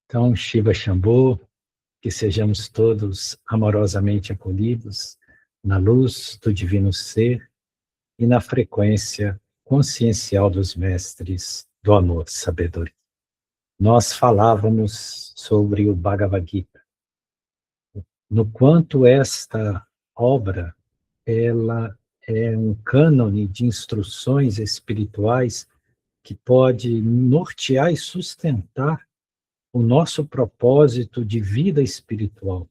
Então, Shiva Shambho, que sejamos todos amorosamente acolhidos na luz do Divino Ser e na frequência consciencial dos mestres do amor e sabedoria. Nós falávamos sobre o Bhagavad Gita, no quanto esta obra ela é um cânone de instruções espirituais que pode nortear e sustentar o nosso propósito de vida espiritual,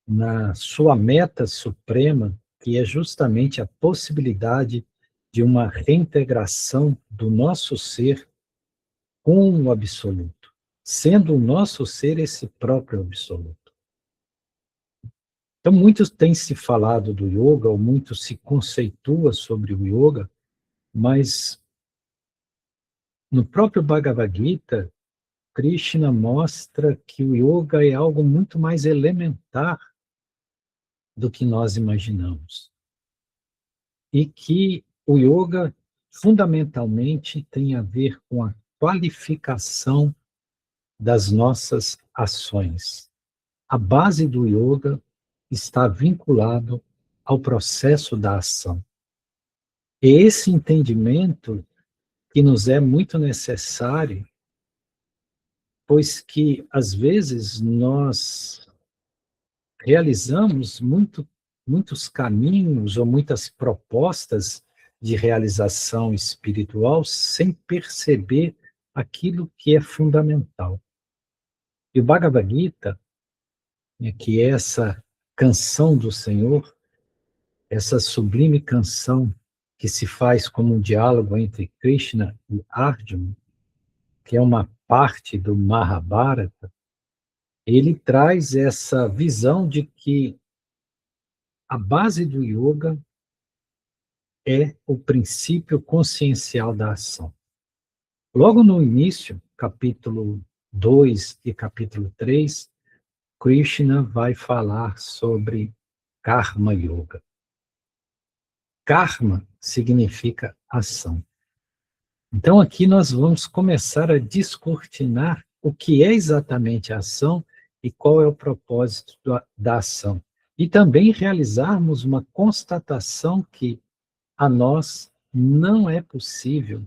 na sua meta suprema, que é justamente a possibilidade de uma reintegração do nosso ser com o absoluto, sendo o nosso ser esse próprio absoluto. Então, muitos têm se falado do yoga, ou muito se conceitua sobre o yoga, mas no próprio Bhagavad Gita, Krishna mostra que o yoga é algo muito mais elementar do que nós imaginamos. E que o yoga, fundamentalmente, tem a ver com a qualificação das nossas ações. A base do yoga está vinculado ao processo da ação. E esse entendimento que nos é muito necessário, pois que, às vezes, nós realizamos muitos caminhos ou muitas propostas de realização espiritual sem perceber aquilo que é fundamental. E o Bhagavad Gita, que é essa canção do Senhor, essa sublime canção que se faz como um diálogo entre Krishna e Arjuna, que é uma parte do Mahabharata, ele traz essa visão de que a base do yoga é o princípio consciencial da ação. Logo no início, capítulo 2 e capítulo 3, Krishna vai falar sobre Karma Yoga. Karma significa ação. Então aqui nós vamos começar a descortinar o que é exatamente a ação e qual é o propósito da ação. E também realizarmos uma constatação que a nós não é possível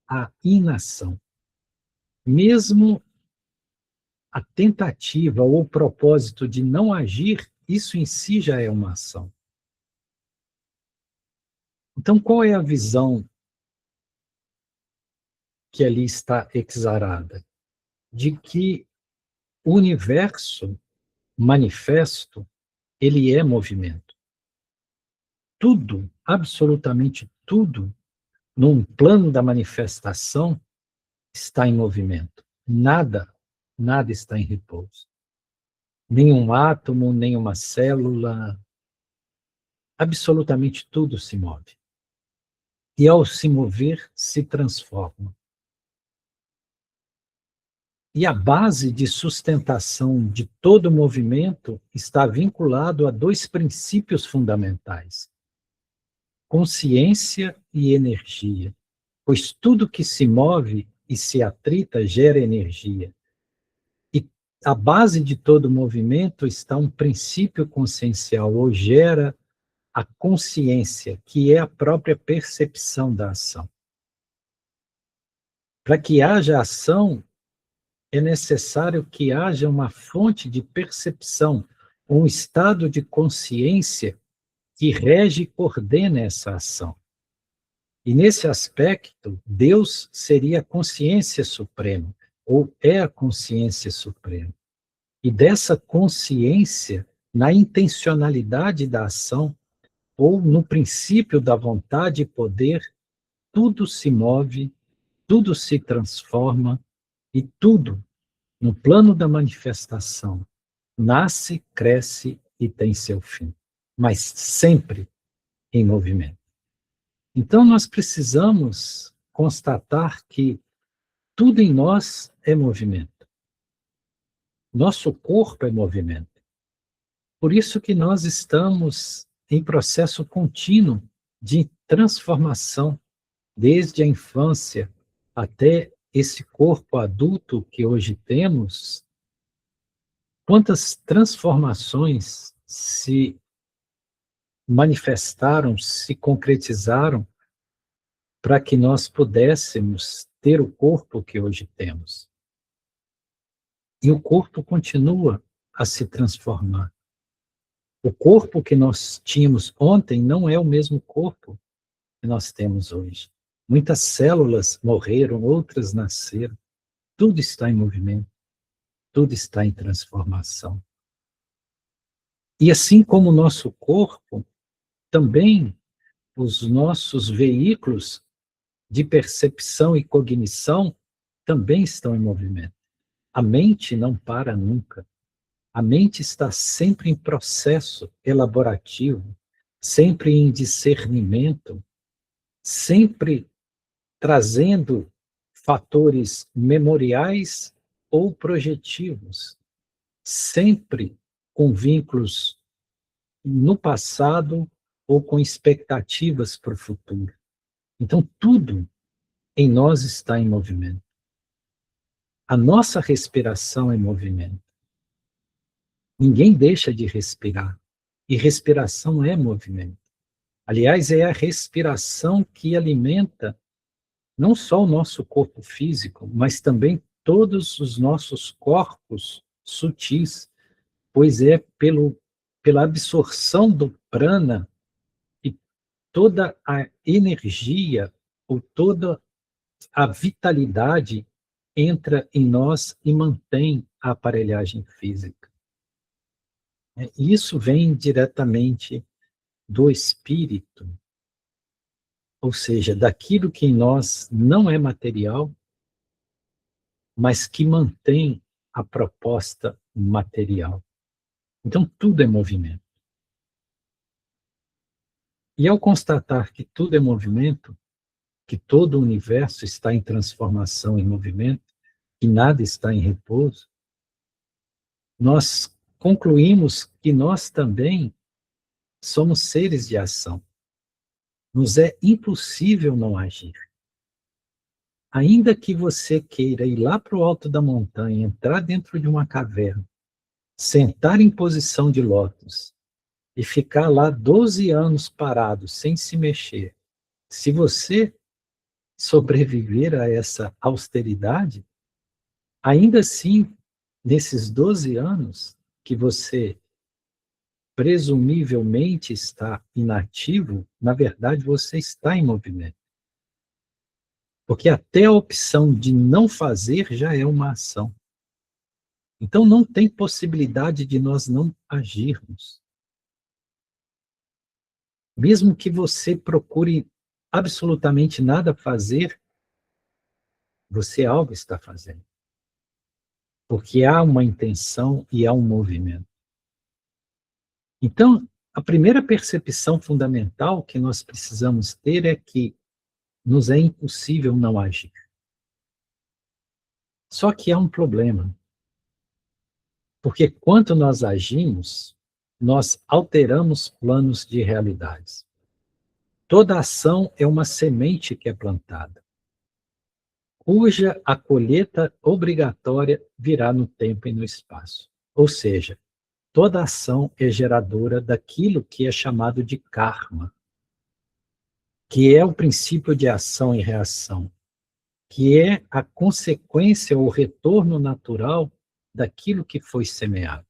a inação. Mesmo a tentativa ou o propósito de não agir, isso em si já é uma ação. Então, qual é a visão que ali está exarada? De que o universo manifesto, ele é movimento. Tudo, absolutamente tudo, num plano da manifestação, está em movimento. Nada está em repouso. Nenhum átomo, nenhuma célula, absolutamente tudo se move. E ao se mover, se transforma. E a base de sustentação de todo movimento está vinculado a dois princípios fundamentais: consciência e energia. Pois tudo que se move e se atrita gera energia. E a base de todo movimento está um princípio consciencial, ou gera a consciência, que é a própria percepção da ação. Para que haja ação, é necessário que haja uma fonte de percepção, um estado de consciência que rege e coordena essa ação. E nesse aspecto, Deus seria a consciência suprema, ou é a consciência suprema. E dessa consciência, na intencionalidade da ação, ou no princípio da vontade e poder, tudo se move, tudo se transforma, e tudo, no plano da manifestação, nasce, cresce e tem seu fim, mas sempre em movimento. Então nós precisamos constatar que tudo em nós é movimento. Nosso corpo é movimento. Por isso que nós estamos em processo contínuo de transformação, desde a infância até esse corpo adulto que hoje temos, quantas transformações se manifestaram, se concretizaram para que nós pudéssemos ter o corpo que hoje temos. E o corpo continua a se transformar. O corpo que nós tínhamos ontem não é o mesmo corpo que nós temos hoje. Muitas células morreram, outras nasceram. Tudo está em movimento, tudo está em transformação. E assim como o nosso corpo, também os nossos veículos de percepção e cognição também estão em movimento. A mente não para nunca. A mente está sempre em processo elaborativo, sempre em discernimento, sempre trazendo fatores memoriais ou projetivos, sempre com vínculos no passado ou com expectativas para o futuro. Então, tudo em nós está em movimento. A nossa respiração é movimento. Ninguém deixa de respirar. E respiração é movimento. Aliás, é a respiração que alimenta não só o nosso corpo físico, mas também todos os nossos corpos sutis, pois é pela absorção do prana que toda a energia ou toda a vitalidade entra em nós e mantém a aparelhagem física. Isso vem diretamente do espírito, ou seja, daquilo que em nós não é material, mas que mantém a proposta material. Então, tudo é movimento. E ao constatar que tudo é movimento, que todo o universo está em transformação, em movimento, que nada está em repouso, nós concluímos que nós também somos seres de ação. Nos é impossível não agir. Ainda que você queira ir lá para o alto da montanha, entrar dentro de uma caverna, sentar em posição de lótus e ficar lá 12 anos parado, sem se mexer, se você sobreviver a essa austeridade, ainda assim, nesses 12 anos que você presumivelmente está inativo, na verdade você está em movimento. Porque até a opção de não fazer já é uma ação. Então não tem possibilidade de nós não agirmos. Mesmo que você procure absolutamente nada fazer, você algo está fazendo. Porque há uma intenção e há um movimento. Então, a primeira percepção fundamental que nós precisamos ter é que nos é impossível não agir. Só que há um problema. Porque quando nós agimos, nós alteramos planos de realidades. Toda ação é uma semente que é plantada, cuja a colheita obrigatória virá no tempo e no espaço. Ou seja, toda ação é geradora daquilo que é chamado de karma, que é o princípio de ação e reação, que é a consequência ou retorno natural daquilo que foi semeado.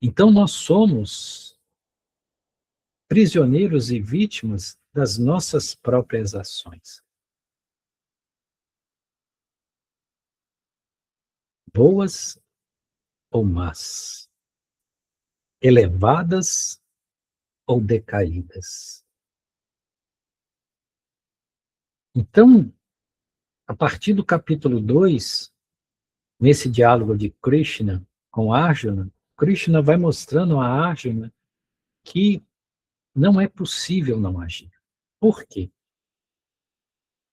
Então nós somos prisioneiros e vítimas das nossas próprias ações. Boas ou más, elevadas ou decaídas. Então, a partir do capítulo 2, nesse diálogo de Krishna com Arjuna, Krishna vai mostrando a Arjuna que não é possível não agir. Por quê?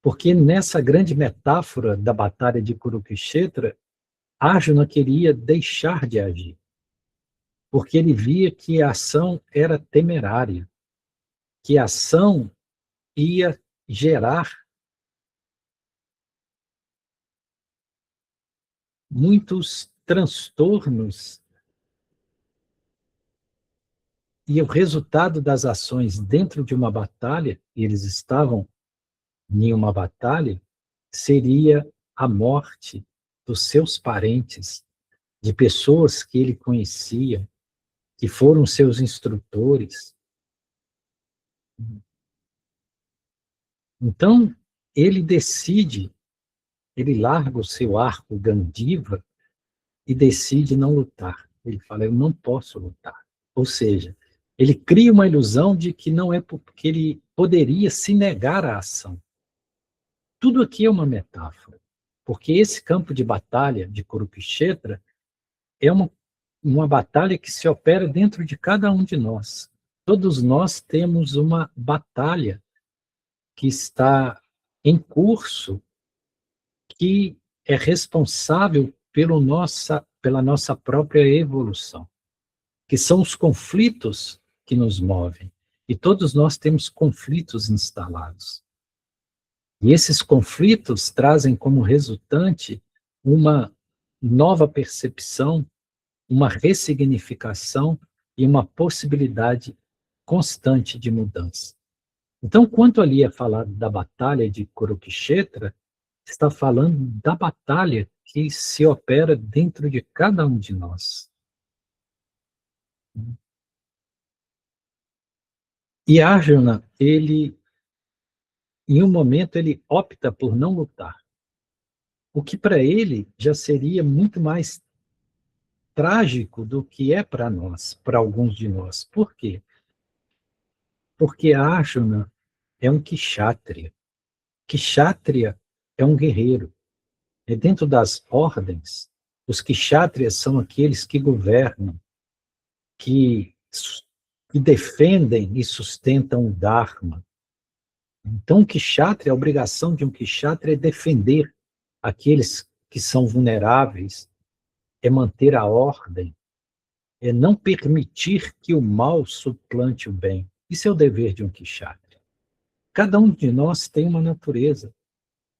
Porque nessa grande metáfora da batalha de Kurukshetra, Arjuna queria deixar de agir, porque ele via que a ação era temerária, que a ação ia gerar muitos transtornos, e o resultado das ações dentro de uma batalha, e eles estavam em uma batalha, seria a morte dos seus parentes, de pessoas que ele conhecia, que foram seus instrutores. Então, ele decide, ele larga o seu arco Gandiva e decide não lutar. Ele fala, eu não posso lutar. Ou seja, ele cria uma ilusão de que não é porque ele poderia se negar à ação. Tudo aqui é uma metáfora, porque esse campo de batalha de Kurukshetra é uma batalha que se opera dentro de cada um de nós. Todos nós temos uma batalha que está em curso, que é responsável pela nossa própria evolução, que são os conflitos que nos movem. E todos nós temos conflitos instalados. E esses conflitos trazem como resultante uma nova percepção, uma ressignificação e uma possibilidade constante de mudança. Então, quanto ali é falado da batalha de Kurukshetra, está falando da batalha que se opera dentro de cada um de nós. E Arjuna, ele, em um momento, ele opta por não lutar. O que para ele já seria muito mais trágico do que é para nós, para alguns de nós. Por quê? Porque Arjuna é um kshatriya. Kshatriya é um guerreiro. É dentro das ordens, os kshatriyas são aqueles que governam, que defendem e sustentam o Dharma. Então, o kshatriya, a obrigação de um kshatriya é defender aqueles que são vulneráveis, é manter a ordem, é não permitir que o mal suplante o bem. Isso é o dever de um kshatriya. Cada um de nós tem uma natureza.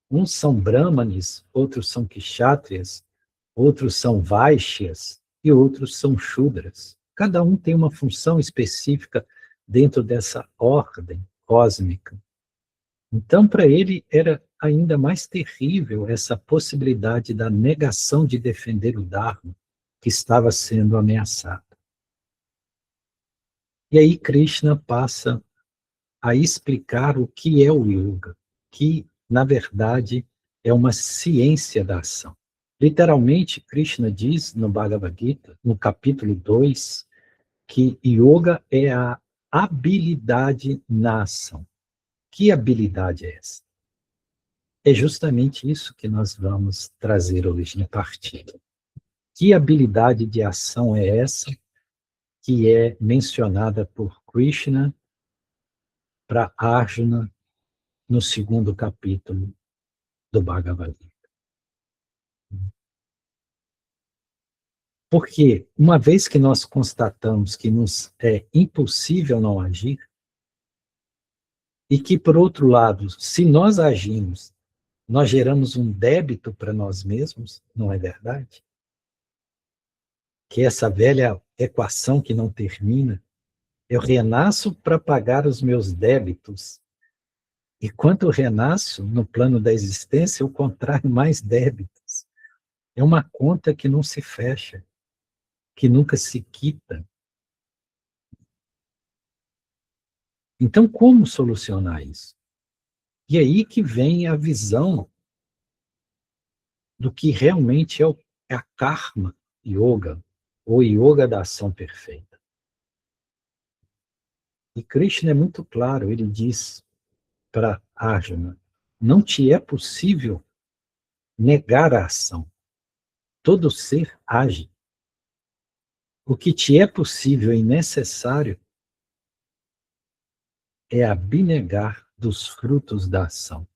Uns são brahmanes, outros são kshatriyas, outros são vaishyas e outros são shudras. Cada um tem uma função específica dentro dessa ordem cósmica. Então, para ele, era ainda mais terrível essa possibilidade da negação de defender o Dharma que estava sendo ameaçado. E aí Krishna passa a explicar o que é o yoga, que, na verdade, é uma ciência da ação. Literalmente, Krishna diz no Bhagavad Gita, no capítulo 2, que yoga é a habilidade na ação. Que habilidade é essa? É justamente isso que nós vamos trazer hoje na partida. Que habilidade de ação é essa que é mencionada por Krishna para Arjuna no segundo capítulo do Bhagavad Gita? Porque, uma vez que nós constatamos que nos é impossível não agir, e que, por outro lado, se nós agimos, nós geramos um débito para nós mesmos, não é verdade? Que essa velha equação que não termina, eu renasço para pagar os meus débitos, e quando eu renasço no plano da existência, eu contraio mais débitos. É uma conta que não se fecha, que nunca se quita. Então, como solucionar isso? E aí que vem a visão do que realmente é a karma yoga, ou yoga da ação perfeita. E Krishna é muito claro, ele diz para Arjuna, não te é possível negar a ação. Todo ser age. O que te é possível e necessário é abnegar dos frutos da ação.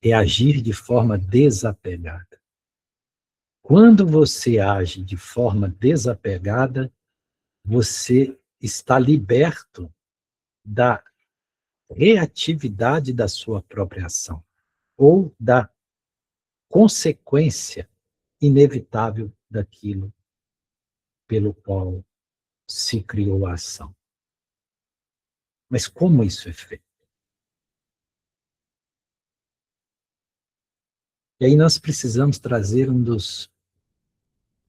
É agir de forma desapegada. Quando você age de forma desapegada, você está liberto da reatividade da sua própria ação, ou da consequência inevitável daquilo pelo qual se criou a ação. Mas como isso é feito? E aí nós precisamos trazer um dos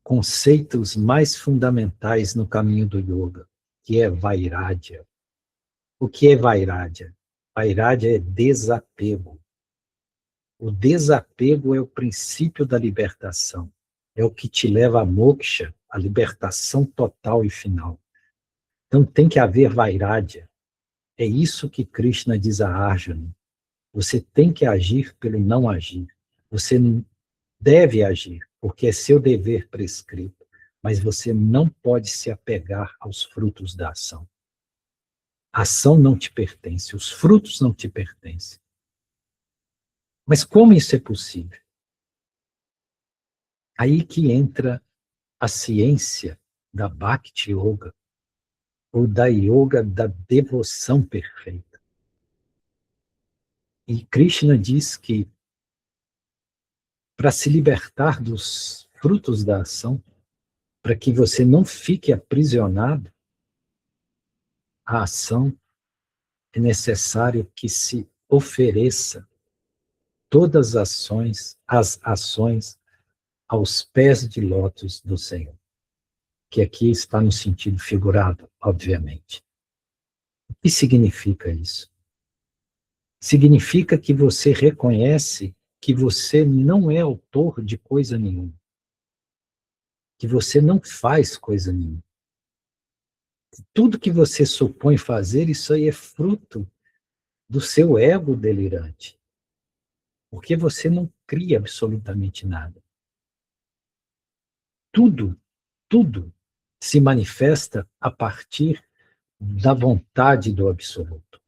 conceitos mais fundamentais no caminho do yoga, que é Vairagya. O que é Vairagya? Vairagya é desapego. O desapego é o princípio da libertação. É o que te leva a moksha, a libertação total e final. Então tem que haver Vairagya. É isso que Krishna diz a Arjuna. Você tem que agir pelo não agir. Você deve agir, porque é seu dever prescrito, mas você não pode se apegar aos frutos da ação. A ação não te pertence, os frutos não te pertencem. Mas como isso é possível? Aí que entra a ciência da Bhakti Yoga, ou da yoga da devoção perfeita. E Krishna diz que para se libertar dos frutos da ação, para que você não fique aprisionado à ação, é necessário que se ofereça todas as ações aos pés de lótus do Senhor, que aqui está no sentido figurado, obviamente. O que significa isso? Significa que você reconhece que você não é autor de coisa nenhuma, que você não faz coisa nenhuma. Tudo que você supõe fazer, isso aí é fruto do seu ego delirante, porque você não cria absolutamente nada. Tudo se manifesta a partir da vontade do absoluto.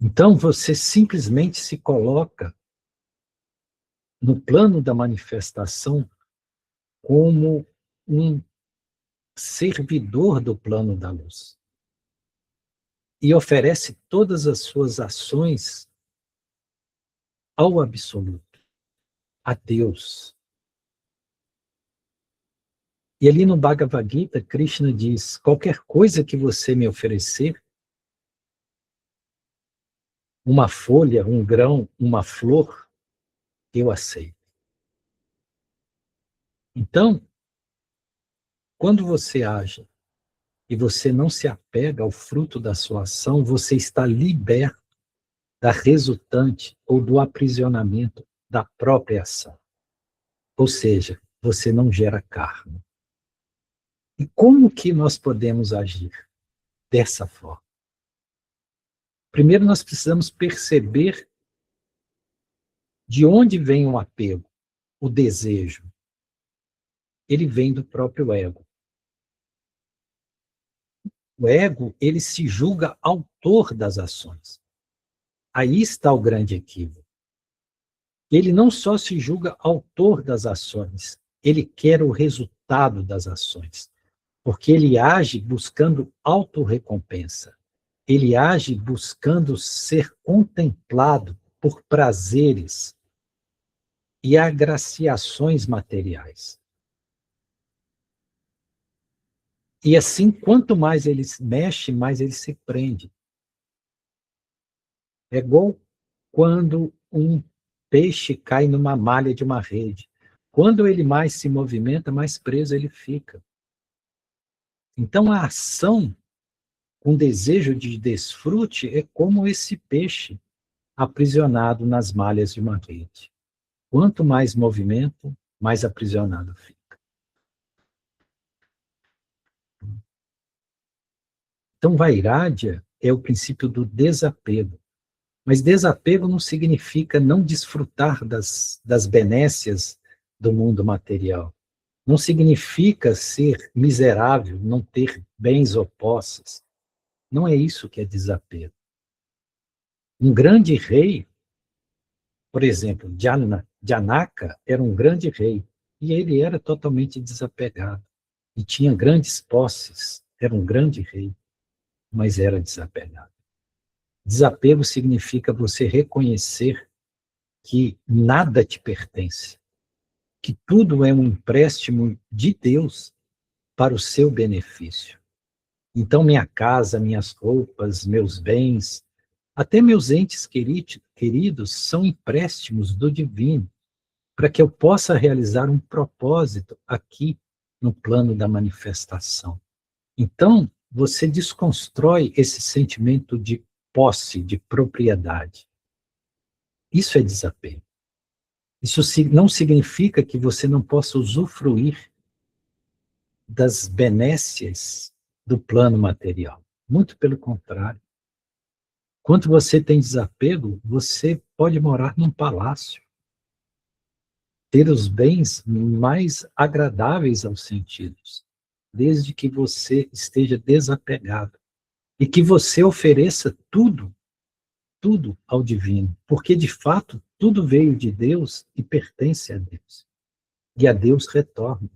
Então você simplesmente se coloca no plano da manifestação como um servidor do plano da luz e oferece todas as suas ações ao absoluto, a Deus. E ali no Bhagavad Gita, Krishna diz: qualquer coisa que você me oferecer, uma folha, um grão, uma flor, eu aceito. Então, quando você age e você não se apega ao fruto da sua ação, você está liberto da resultante ou do aprisionamento da própria ação. Ou seja, você não gera karma. E como que nós podemos agir dessa forma? Primeiro, nós precisamos perceber de onde vem o apego, o desejo. Ele vem do próprio ego. O ego, ele se julga autor das ações. Aí está o grande equívoco. Ele não só se julga autor das ações, ele quer o resultado das ações, porque ele age buscando autorrecompensa. Ele age buscando ser contemplado por prazeres e agraciações materiais. E assim, quanto mais ele mexe, mais ele se prende. É igual quando um peixe cai numa malha de uma rede. Quando ele mais se movimenta, mais preso ele fica. Então, a ação com desejo de desfrute é como esse peixe aprisionado nas malhas de uma rede. Quanto mais movimento, mais aprisionado fica. Então, Vairagya é o princípio do desapego. Mas desapego não significa não desfrutar das benécias do mundo material. Não significa ser miserável, não ter bens ou posses. Não é isso que é desapego. Um grande rei, por exemplo, Janaka era um grande rei, e ele era totalmente desapegado. E tinha grandes posses, era um grande rei, mas era desapegado. Desapego significa você reconhecer que nada te pertence, que tudo é um empréstimo de Deus para o seu benefício. Então, minha casa, minhas roupas, meus bens, até meus entes queridos são empréstimos do divino, para que eu possa realizar um propósito aqui no plano da manifestação. Então, você desconstrói esse sentimento de posse, de propriedade. Isso é desapego. Isso não significa que você não possa usufruir das benécias do plano material. Muito pelo contrário. Quando você tem desapego, você pode morar num palácio, ter os bens mais agradáveis aos sentidos, desde que você esteja desapegado e que você ofereça tudo, tudo ao divino, porque de fato tudo veio de Deus e pertence a Deus. E a Deus retorna.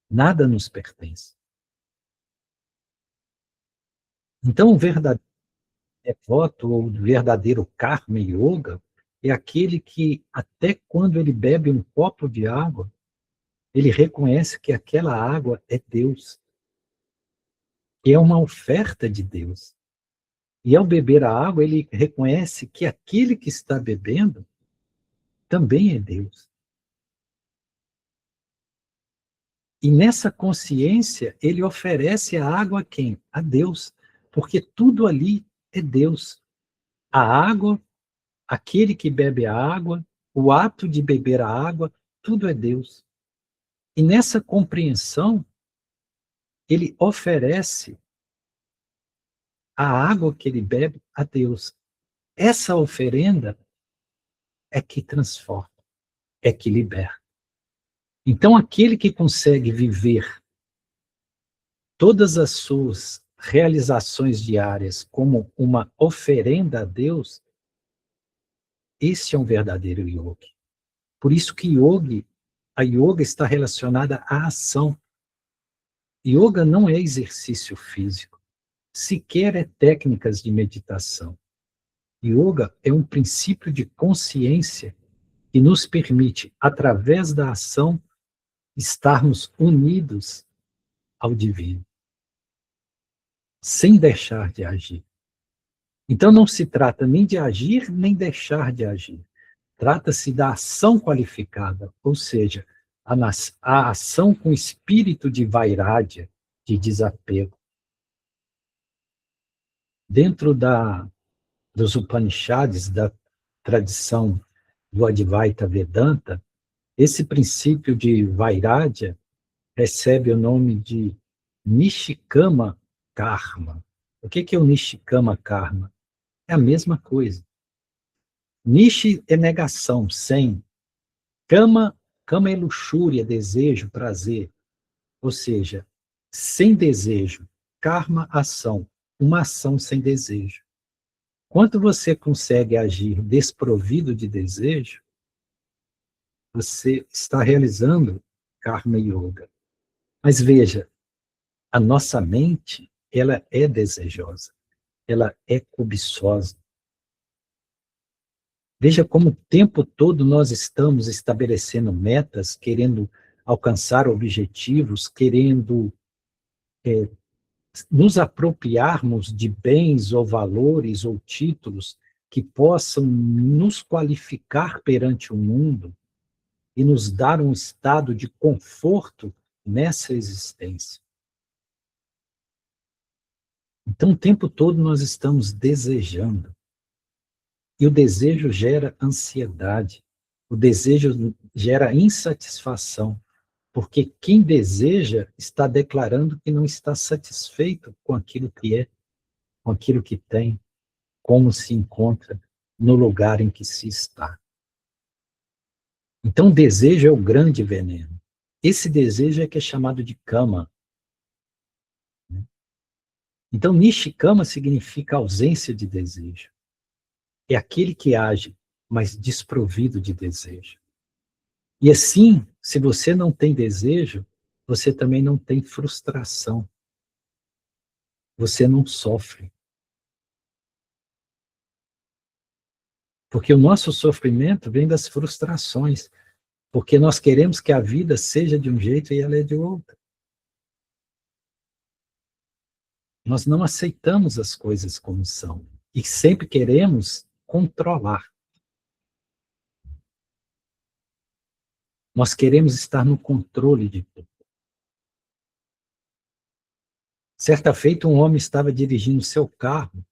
Nada nos pertence. Então, o verdadeiro devoto ou verdadeiro Karma Yoga é aquele que, até quando ele bebe um copo de água, ele reconhece que aquela água é Deus, que é uma oferta de Deus. E ao beber a água, ele reconhece que aquele que está bebendo também é Deus. E nessa consciência, ele oferece a água a quem? A Deus, porque tudo ali é Deus. A água, aquele que bebe a água, o ato de beber a água, tudo é Deus. E nessa compreensão, ele oferece a água que ele bebe a Deus. Essa oferenda é que transforma, é que liberta. Então, aquele que consegue viver todas as suas realizações diárias como uma oferenda a Deus, esse é um verdadeiro yogi. Por isso que a yoga está relacionada à ação. Yoga não é exercício físico, sequer é técnicas de meditação. Yoga é um princípio de consciência que nos permite, através da ação, estarmos unidos ao divino, sem deixar de agir. Então não se trata nem de agir, nem deixar de agir. Trata-se da ação qualificada, ou seja, a ação com espírito de vairagya, de desapego. Dentro dos Upanishads, da tradição do Advaita Vedanta, esse princípio de vairagya recebe o nome de Nishikama Karma. O que é o Nishikama Karma? É a mesma coisa. Nishi é negação, sem. Kama é luxúria, desejo, prazer. Ou seja, sem desejo. Karma, ação. Uma ação sem desejo. Quando você consegue agir desprovido de desejo, você está realizando Karma Yoga. Mas veja, a nossa mente, ela é desejosa, ela é cobiçosa. Veja como o tempo todo nós estamos estabelecendo metas, querendo alcançar objetivos, querendo nos apropriarmos de bens ou valores ou títulos que possam nos qualificar perante o mundo e nos dar um estado de conforto nessa existência. Então, o tempo todo nós estamos desejando. E o desejo gera ansiedade. O desejo gera insatisfação. Porque quem deseja está declarando que não está satisfeito com aquilo que é, com aquilo que tem, como se encontra no lugar em que se está. Então, o desejo é o grande veneno. Esse desejo é que é chamado de kama. Então, nishikama significa ausência de desejo. É aquele que age, mas desprovido de desejo. E assim, se você não tem desejo, você também não tem frustração. Você não sofre. Porque o nosso sofrimento vem das frustrações, porque nós queremos que a vida seja de um jeito e ela é de outro. Nós não aceitamos as coisas como são e sempre queremos controlar. Nós queremos estar no controle de tudo. Certa feita, um homem estava dirigindo seu carro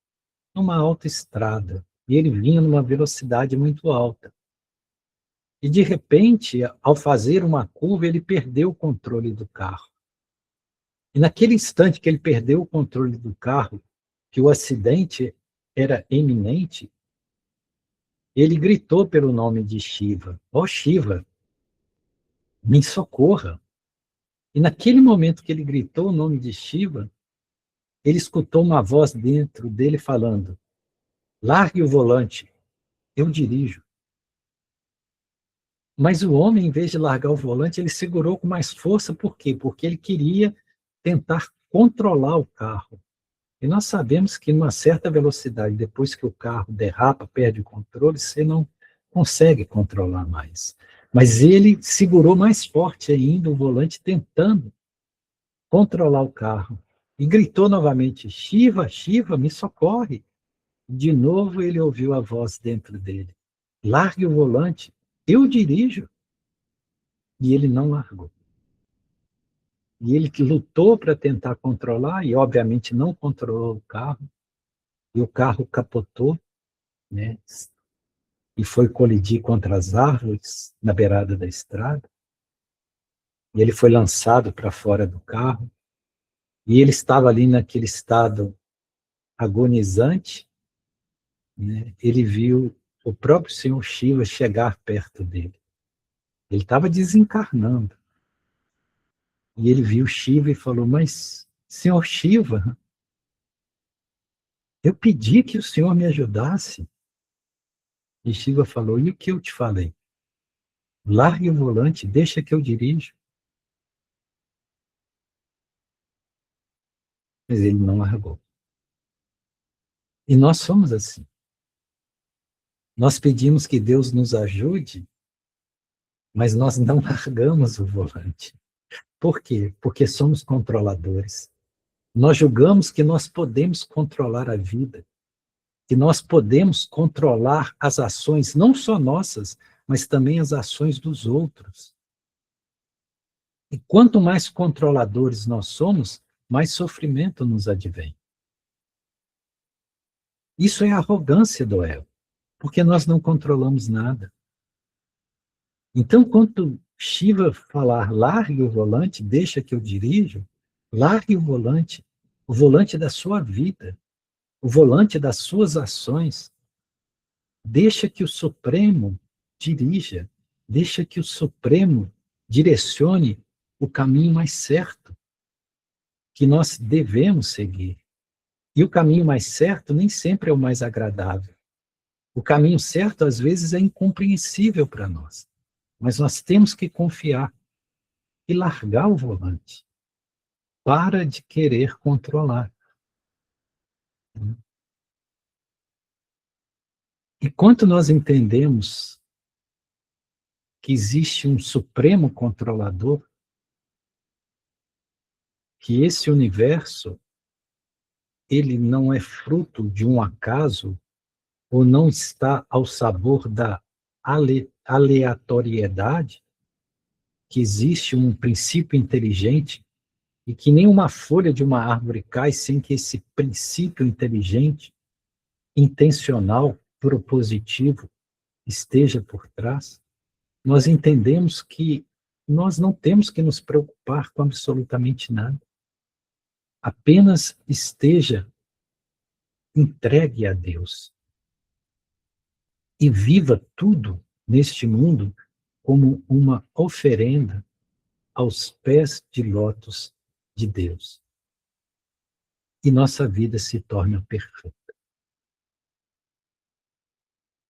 numa autoestrada e ele vinha numa velocidade muito alta. E, de repente, ao fazer uma curva, ele perdeu o controle do carro. E naquele instante que ele perdeu o controle do carro, que o acidente era iminente, ele gritou pelo nome de Shiva. Ó Shiva, me socorra. E naquele momento que ele gritou o nome de Shiva, ele escutou uma voz dentro dele falando: largue o volante, eu dirijo. Mas o homem, em vez de largar o volante, ele segurou com mais força. Por quê? Porque ele queria tentar controlar o carro. E nós sabemos que, numa certa velocidade, depois que o carro derrapa, perde o controle, você não consegue controlar mais. Mas ele segurou mais forte ainda o volante, tentando controlar o carro. E gritou novamente: Shiva, Shiva, me socorre. De novo ele ouviu a voz dentro dele: largue o volante, eu dirijo. E ele não largou. E ele que lutou para tentar controlar, e obviamente não controlou o carro, e o carro capotou, né? E foi colidir contra as árvores na beirada da estrada. E ele foi lançado para fora do carro. E ele estava ali naquele estado agonizante, né? Ele viu o próprio Senhor Shiva chegar perto dele. Ele estava desencarnando. E ele viu Shiva e falou: mas, Senhor Shiva, eu pedi que o Senhor me ajudasse. E Shiva falou: e o que eu te falei? Largue o volante, deixa que eu dirijo. Mas ele não largou. E nós somos assim. Nós pedimos que Deus nos ajude, mas nós não largamos o volante. Por quê? Porque somos controladores. Nós julgamos que nós podemos controlar a vida, que nós podemos controlar as ações, não só nossas, mas também as ações dos outros. E quanto mais controladores nós somos, mais sofrimento nos advém. Isso é a arrogância do ego, porque nós não controlamos nada. Então, quando Shiva falar, largue o volante, deixa que eu dirijo, largue o volante da sua vida, o volante das suas ações. Deixa que o Supremo dirija, deixa que o Supremo direcione o caminho mais certo que nós devemos seguir. E o caminho mais certo nem sempre é o mais agradável. O caminho certo, às vezes, é incompreensível para nós. Mas nós temos que confiar e largar o volante. Para de querer controlar. E quanto nós entendemos que existe um supremo controlador, que esse universo, ele não é fruto de um acaso, ou não está ao sabor da aleatoriedade, que existe um princípio inteligente e que nenhuma folha de uma árvore cai sem que esse princípio inteligente, intencional, propositivo, esteja por trás, nós entendemos que nós não temos que nos preocupar com absolutamente nada. Apenas esteja entregue a Deus. E viva tudo neste mundo como uma oferenda aos pés de lótus de Deus. E nossa vida se torna perfeita.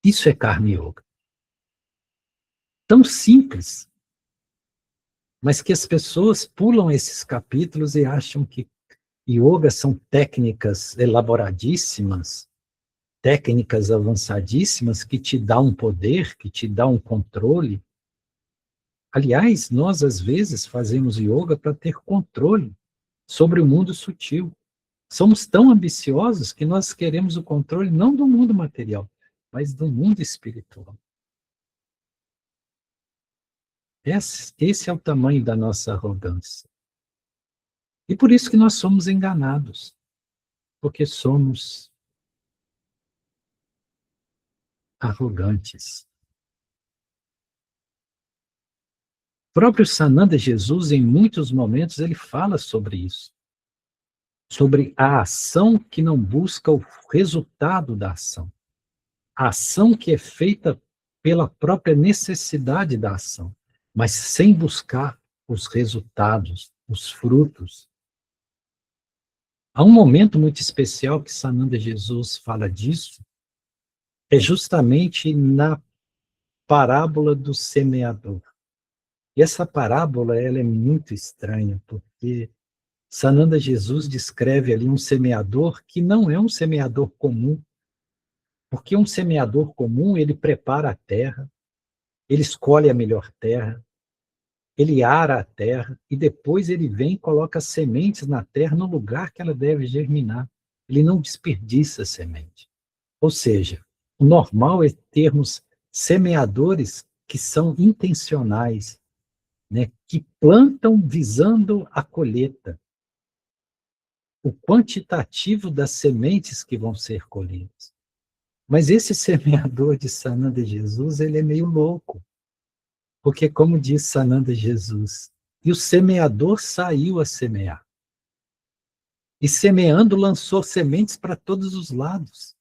Isso é Karma Yoga. Tão simples, mas que as pessoas pulam esses capítulos e acham que yoga são técnicas elaboradíssimas, técnicas avançadíssimas que te dão um poder, que te dão um controle. Aliás, nós às vezes fazemos yoga para ter controle sobre o mundo sutil. Somos tão ambiciosos que nós queremos o controle não do mundo material, mas do mundo espiritual. Esse é o tamanho da nossa arrogância. E por isso que nós somos enganados, porque somos arrogantes. O próprio Sananda Jesus, em muitos momentos, ele fala sobre isso. Sobre a ação que não busca o resultado da ação. A ação que é feita pela própria necessidade da ação, mas sem buscar os resultados, os frutos. Há um momento muito especial que Sananda Jesus fala disso, é justamente na parábola do semeador. E essa parábola ela é muito estranha, porque Sananda Jesus descreve ali um semeador que não é um semeador comum, porque um semeador comum, ele prepara a terra, ele escolhe a melhor terra, ele ara a terra e depois ele vem e coloca sementes na terra no lugar que ela deve germinar. Ele não desperdiça semente. Ou seja, o normal é termos semeadores que são intencionais, né, que plantam visando a colheita. O quantitativo das sementes que vão ser colhidas. Mas esse semeador de Sananda Jesus, ele é meio louco. Porque, como diz Sananda Jesus, e o semeador saiu a semear. E semeando, lançou sementes para todos os lados.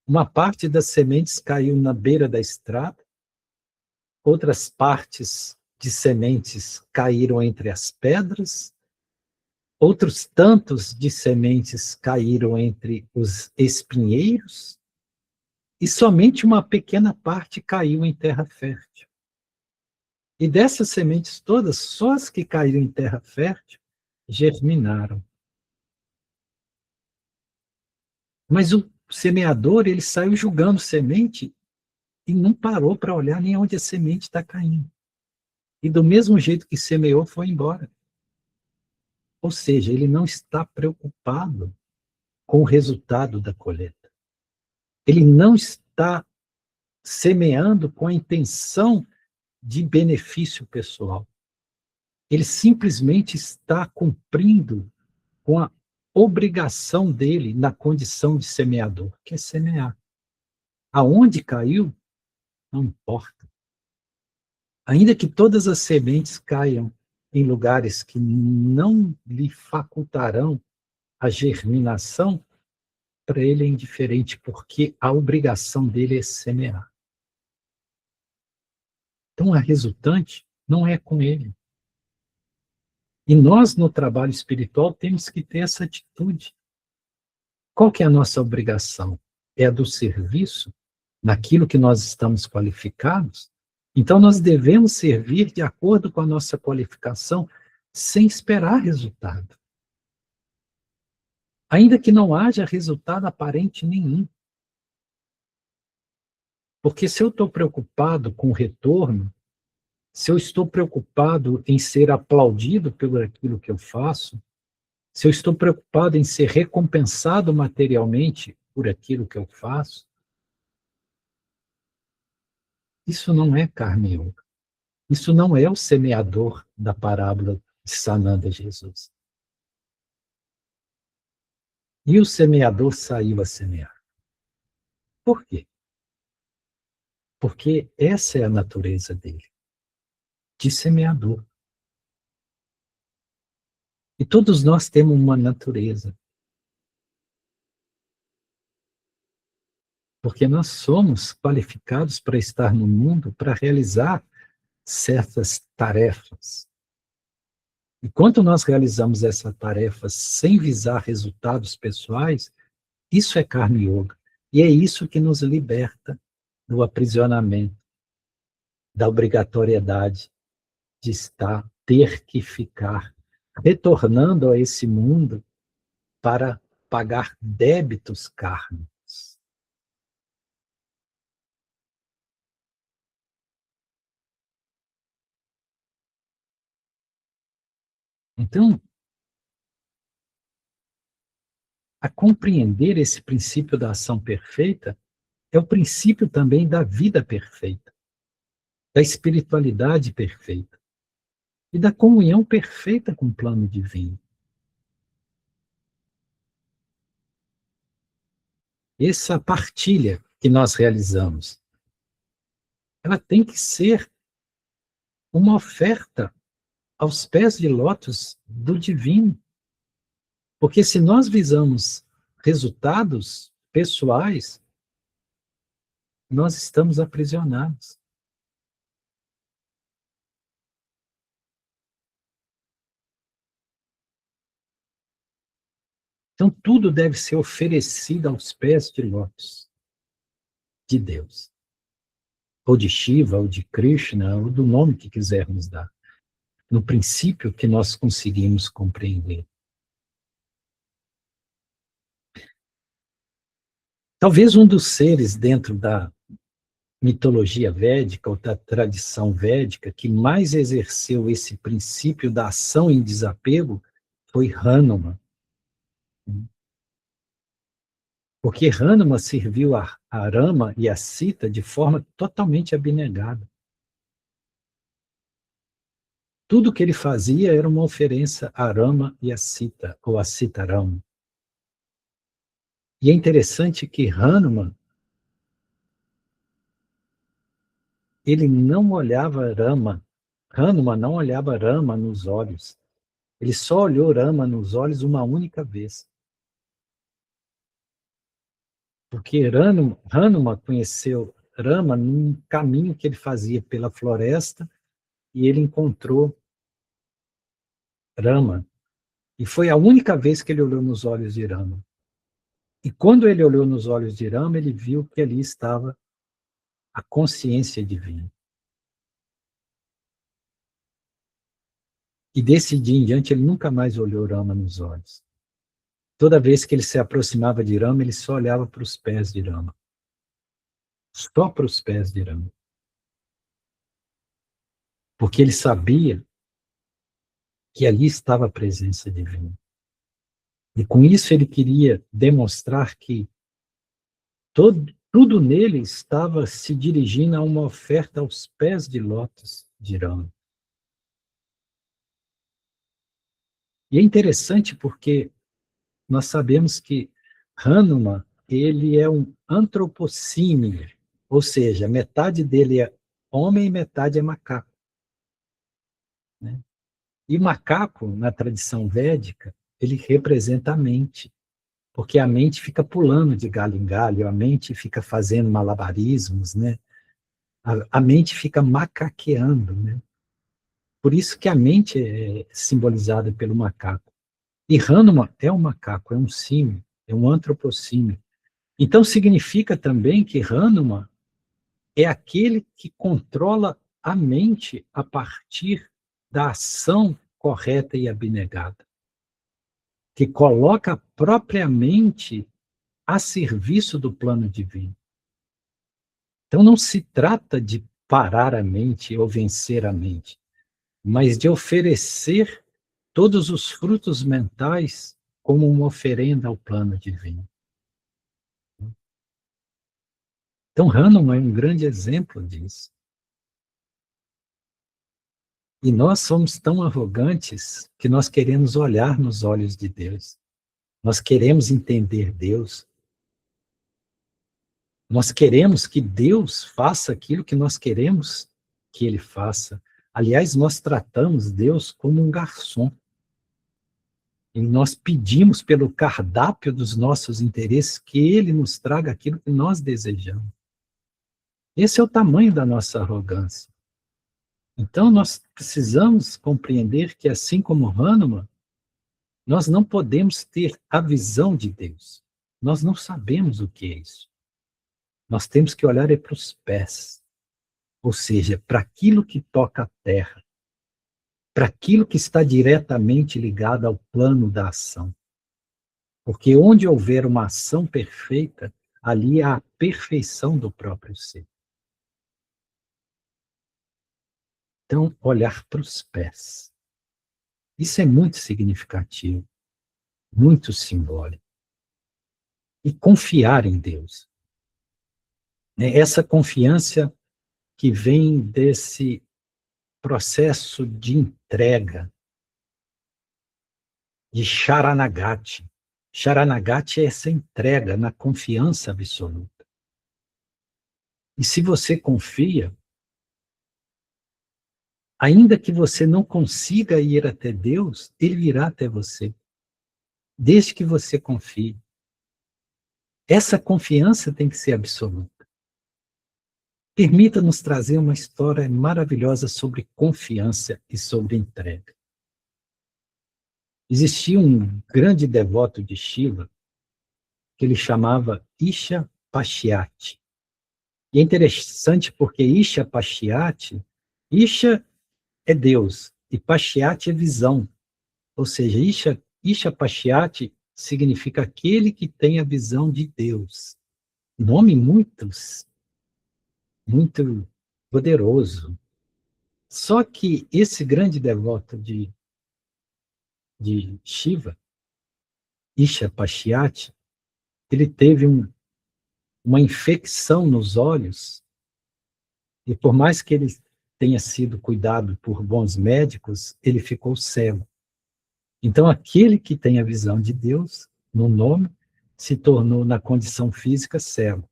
Uma parte das sementes caiu na beira da estrada, outras partes de sementes caíram entre as pedras, outros tantos de sementes caíram entre os espinheiros, e somente uma pequena parte caiu em terra fértil. E dessas sementes todas, só as que caíram em terra fértil germinaram. Mas o semeador, ele saiu jogando semente e não parou para olhar nem onde a semente está caindo. E do mesmo jeito que semeou, foi embora. Ou seja, ele não está preocupado com o resultado da colheita. Ele não está semeando com a intenção de benefício pessoal. Ele simplesmente está cumprindo com a obrigação dele na condição de semeador, que é semear. Aonde caiu, não importa. Ainda que todas as sementes caiam em lugares que não lhe facultarão a germinação, para ele é indiferente, porque a obrigação dele é semear. Então, a resultante não é com ele. E nós, no trabalho espiritual, temos que ter essa atitude. Qual que é a nossa obrigação? É a do serviço, naquilo que nós estamos qualificados? Então, nós devemos servir de acordo com a nossa qualificação, sem esperar resultado. Ainda que não haja resultado aparente nenhum. Porque se eu estou preocupado com o retorno, se eu estou preocupado em ser aplaudido pelo aquilo que eu faço, se eu estou preocupado em ser recompensado materialmente por aquilo que eu faço, isso não é karma yoga. Isso não é o semeador da parábola de Sananda Jesus. E o semeador saiu a semear. Por quê? Porque essa é a natureza dele, de semeador. E todos nós temos uma natureza. Porque nós somos qualificados para estar no mundo, para realizar certas tarefas. E quando nós realizamos essa tarefa sem visar resultados pessoais, isso é karma yoga. E é isso que nos liberta do aprisionamento, da obrigatoriedade de estar, ter que ficar, retornando a esse mundo para pagar débitos kármicos. Então, a compreender esse princípio da ação perfeita é o princípio também da vida perfeita, da espiritualidade perfeita e da comunhão perfeita com o plano divino. Essa partilha que nós realizamos, ela tem que ser uma oferta aos pés de lótus do divino. Porque se nós visamos resultados pessoais, nós estamos aprisionados. Então, tudo deve ser oferecido aos pés de lótus de Deus, ou de Shiva, ou de Krishna, ou do nome que quisermos dar, no princípio que nós conseguimos compreender. Talvez um dos seres dentro da mitologia védica, ou da tradição védica, que mais exerceu esse princípio da ação em desapego foi Hanuman. Porque Hanuman serviu a Rama e a Sita de forma totalmente abnegada. Tudo que ele fazia era uma oferença a Rama e a Sita, ou a Sitaram. E é interessante que Hanuman, ele não olhava Rama, Hanuman não olhava Rama nos olhos. Ele só olhou Rama nos olhos uma única vez. Porque Hanuman conheceu Rama num caminho que ele fazia pela floresta e ele encontrou Rama. E foi a única vez que ele olhou nos olhos de Rama. E quando ele olhou nos olhos de Rama, ele viu que ali estava a consciência divina. E desse dia em diante, ele nunca mais olhou Rama nos olhos. Toda vez que ele se aproximava de Rama, ele só olhava para os pés de Rama. Só para os pés de Rama. Porque ele sabia que ali estava a presença divina. E com isso ele queria demonstrar que tudo nele estava se dirigindo a uma oferta aos pés de lótus de Rama. E é interessante porque nós sabemos que Hanuman, ele é um antropocíneo, ou seja, metade dele é homem e metade é macaco. Né? E macaco, na tradição védica, ele representa a mente, porque a mente fica pulando de galho em galho, a mente fica fazendo malabarismos, né? A mente fica macaqueando, né? Por isso que a mente é simbolizada pelo macaco. E Hanuman é um macaco, é um símio, é um antropocínio. Então significa também que Hanuman é aquele que controla a mente a partir da ação correta e abnegada, que coloca a própria mente a serviço do plano divino. Então não se trata de parar a mente ou vencer a mente, mas de oferecer todos os frutos mentais como uma oferenda ao plano divino. Então, Hanuman é um grande exemplo disso. E nós somos tão arrogantes que nós queremos olhar nos olhos de Deus. Nós queremos entender Deus. Nós queremos que Deus faça aquilo que nós queremos que Ele faça. Aliás, nós tratamos Deus como um garçom. E nós pedimos pelo cardápio dos nossos interesses que Ele nos traga aquilo que nós desejamos. Esse é o tamanho da nossa arrogância. Então, nós precisamos compreender que, assim como Hanuman, nós não podemos ter a visão de Deus. Nós não sabemos o que é isso. Nós temos que olhar para os pés, ou seja, para aquilo que toca a terra, para aquilo que está diretamente ligado ao plano da ação. Porque onde houver uma ação perfeita, ali há a perfeição do próprio ser. Então, olhar para os pés. Isso é muito significativo, muito simbólico. E confiar em Deus. Essa confiança que vem desse processo de entrega, de Sharanagati. Sharanagati é essa entrega na confiança absoluta. E se você confia, ainda que você não consiga ir até Deus, Ele virá até você, desde que você confie. Essa confiança tem que ser absoluta. Permita-nos trazer uma história maravilhosa sobre confiança e sobre entrega. Existia um grande devoto de Shiva, que ele chamava Isha Pashyati. E é interessante porque Isha Pashyati, Isha é Deus, e Pashyati é visão. Ou seja, Isha Pashyati significa aquele que tem a visão de Deus. Nome muito poderoso. Só que esse grande devoto de Shiva, Isha Pashyati, ele teve uma infecção nos olhos, e por mais que ele tenha sido cuidado por bons médicos, ele ficou cego. Então, aquele que tem a visão de Deus, no nome, se tornou, na condição física, cego.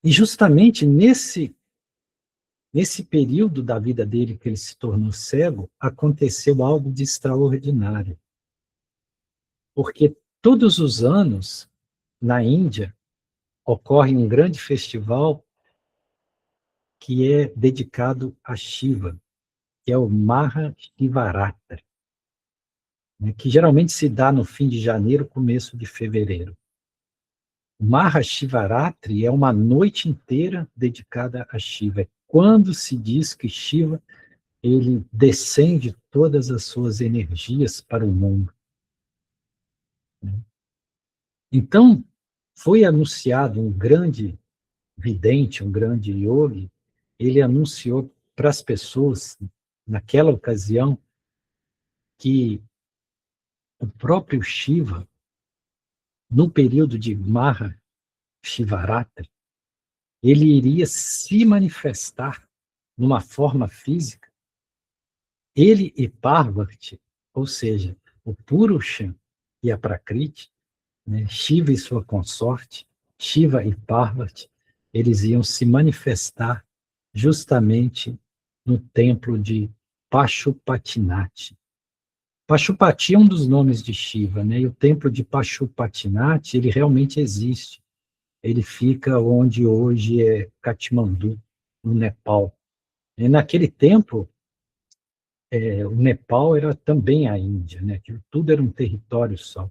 E justamente nesse período da vida dele que ele se tornou cego, aconteceu algo de extraordinário. Porque todos os anos, na Índia, ocorre um grande festival que é dedicado a Shiva, que é o Maha Shivaratri, né, que geralmente se dá no fim de janeiro, começo de fevereiro. O Maha Shivaratri é uma noite inteira dedicada a Shiva. É quando se diz que Shiva ele descende todas as suas energias para o mundo. Então, foi anunciado um grande vidente, um grande yogi, ele anunciou para as pessoas, naquela ocasião, que o próprio Shiva, no período de Maha Shivaratri, ele iria se manifestar numa forma física, ele e Parvati, ou seja, o Purusha e a Prakriti, né, Shiva e sua consorte, Shiva e Parvati, eles iam se manifestar justamente no templo de Pashupatinath. Pashupati é um dos nomes de Shiva, né? E o templo de Pashupatinath, ele realmente existe. Ele fica onde hoje é Katmandu, no Nepal. E naquele tempo, o Nepal era também a Índia, né? Que tudo era um território só.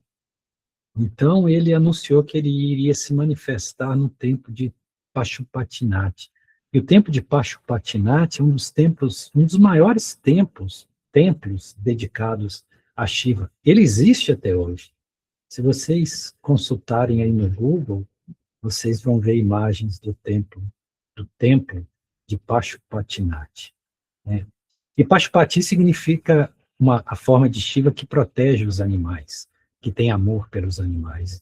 Então, ele anunciou que ele iria se manifestar no templo de Pashupatinath. E o templo de Pashupatinath é um dos templos, um dos maiores templos dedicados a Shiva. Ele existe até hoje. Se vocês consultarem aí no Google, vocês vão ver imagens do templo de Pashupatinath, né? E Pashupati significa a forma de Shiva que protege os animais, que tem amor pelos animais.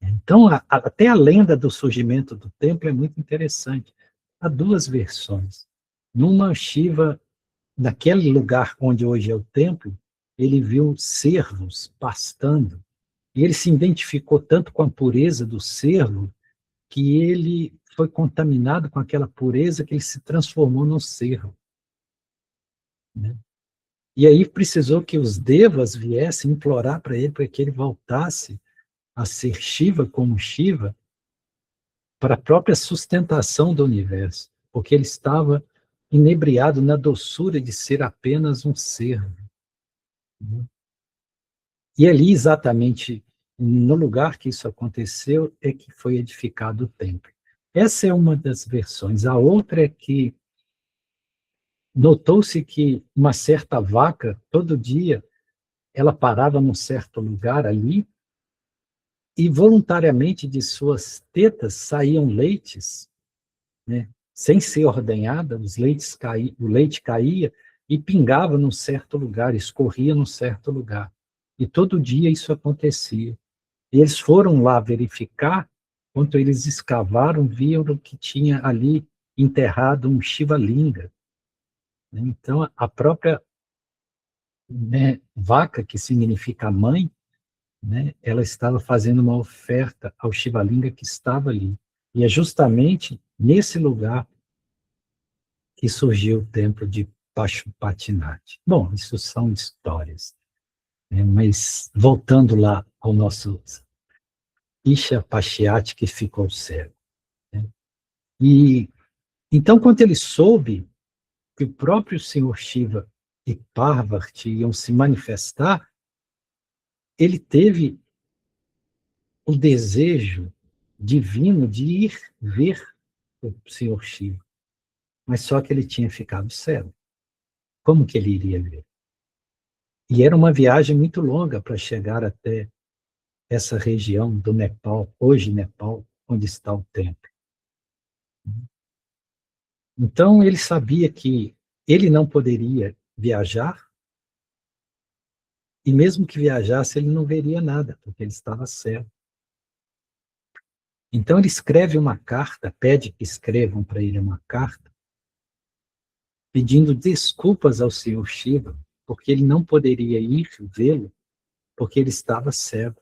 Então, até a lenda do surgimento do templo é muito interessante. Há duas versões. Numa, Shiva, naquele lugar onde hoje é o templo, ele viu cervos pastando, e ele se identificou tanto com a pureza do cervo, que ele foi contaminado com aquela pureza que ele se transformou num cervo, né? E aí precisou que os devas viessem implorar para ele, para que ele voltasse a ser Shiva como Shiva, para a própria sustentação do universo, porque ele estava inebriado na doçura de ser apenas um cervo, né? E ali, exatamente no lugar que isso aconteceu, é que foi edificado o templo. Essa é uma das versões. A outra é que notou-se que uma certa vaca, todo dia, ela parava num certo lugar ali, e voluntariamente de suas tetas saíam leites, né? Sem ser ordenhada, o leite caía, e pingava num certo lugar, escorria num certo lugar. E todo dia isso acontecia. E eles foram lá verificar, quando eles escavaram, viram que tinha ali enterrado um Shiva Linga. Então, a própria, né, vaca, que significa mãe, né, ela estava fazendo uma oferta ao Shiva Linga que estava ali. E é justamente nesse lugar que surgiu o templo de Pashupatinath. Bom, isso são histórias, né, mas voltando lá ao nosso Isha Pashyat, que ficou cego. Né? E então, quando ele soube que o próprio Senhor Shiva e Parvati iam se manifestar, ele teve o desejo divino de ir ver o Senhor Shiva, mas só que ele tinha ficado cego. Como que ele iria ver? E era uma viagem muito longa para chegar até essa região do Nepal, hoje Nepal, onde está o templo. Então ele sabia que ele não poderia viajar, e mesmo que viajasse, ele não veria nada, porque ele estava cego. Então ele escreve uma carta, pede que escrevam para ele uma carta, pedindo desculpas ao Senhor Shiva, porque ele não poderia ir vê-lo, porque ele estava cego.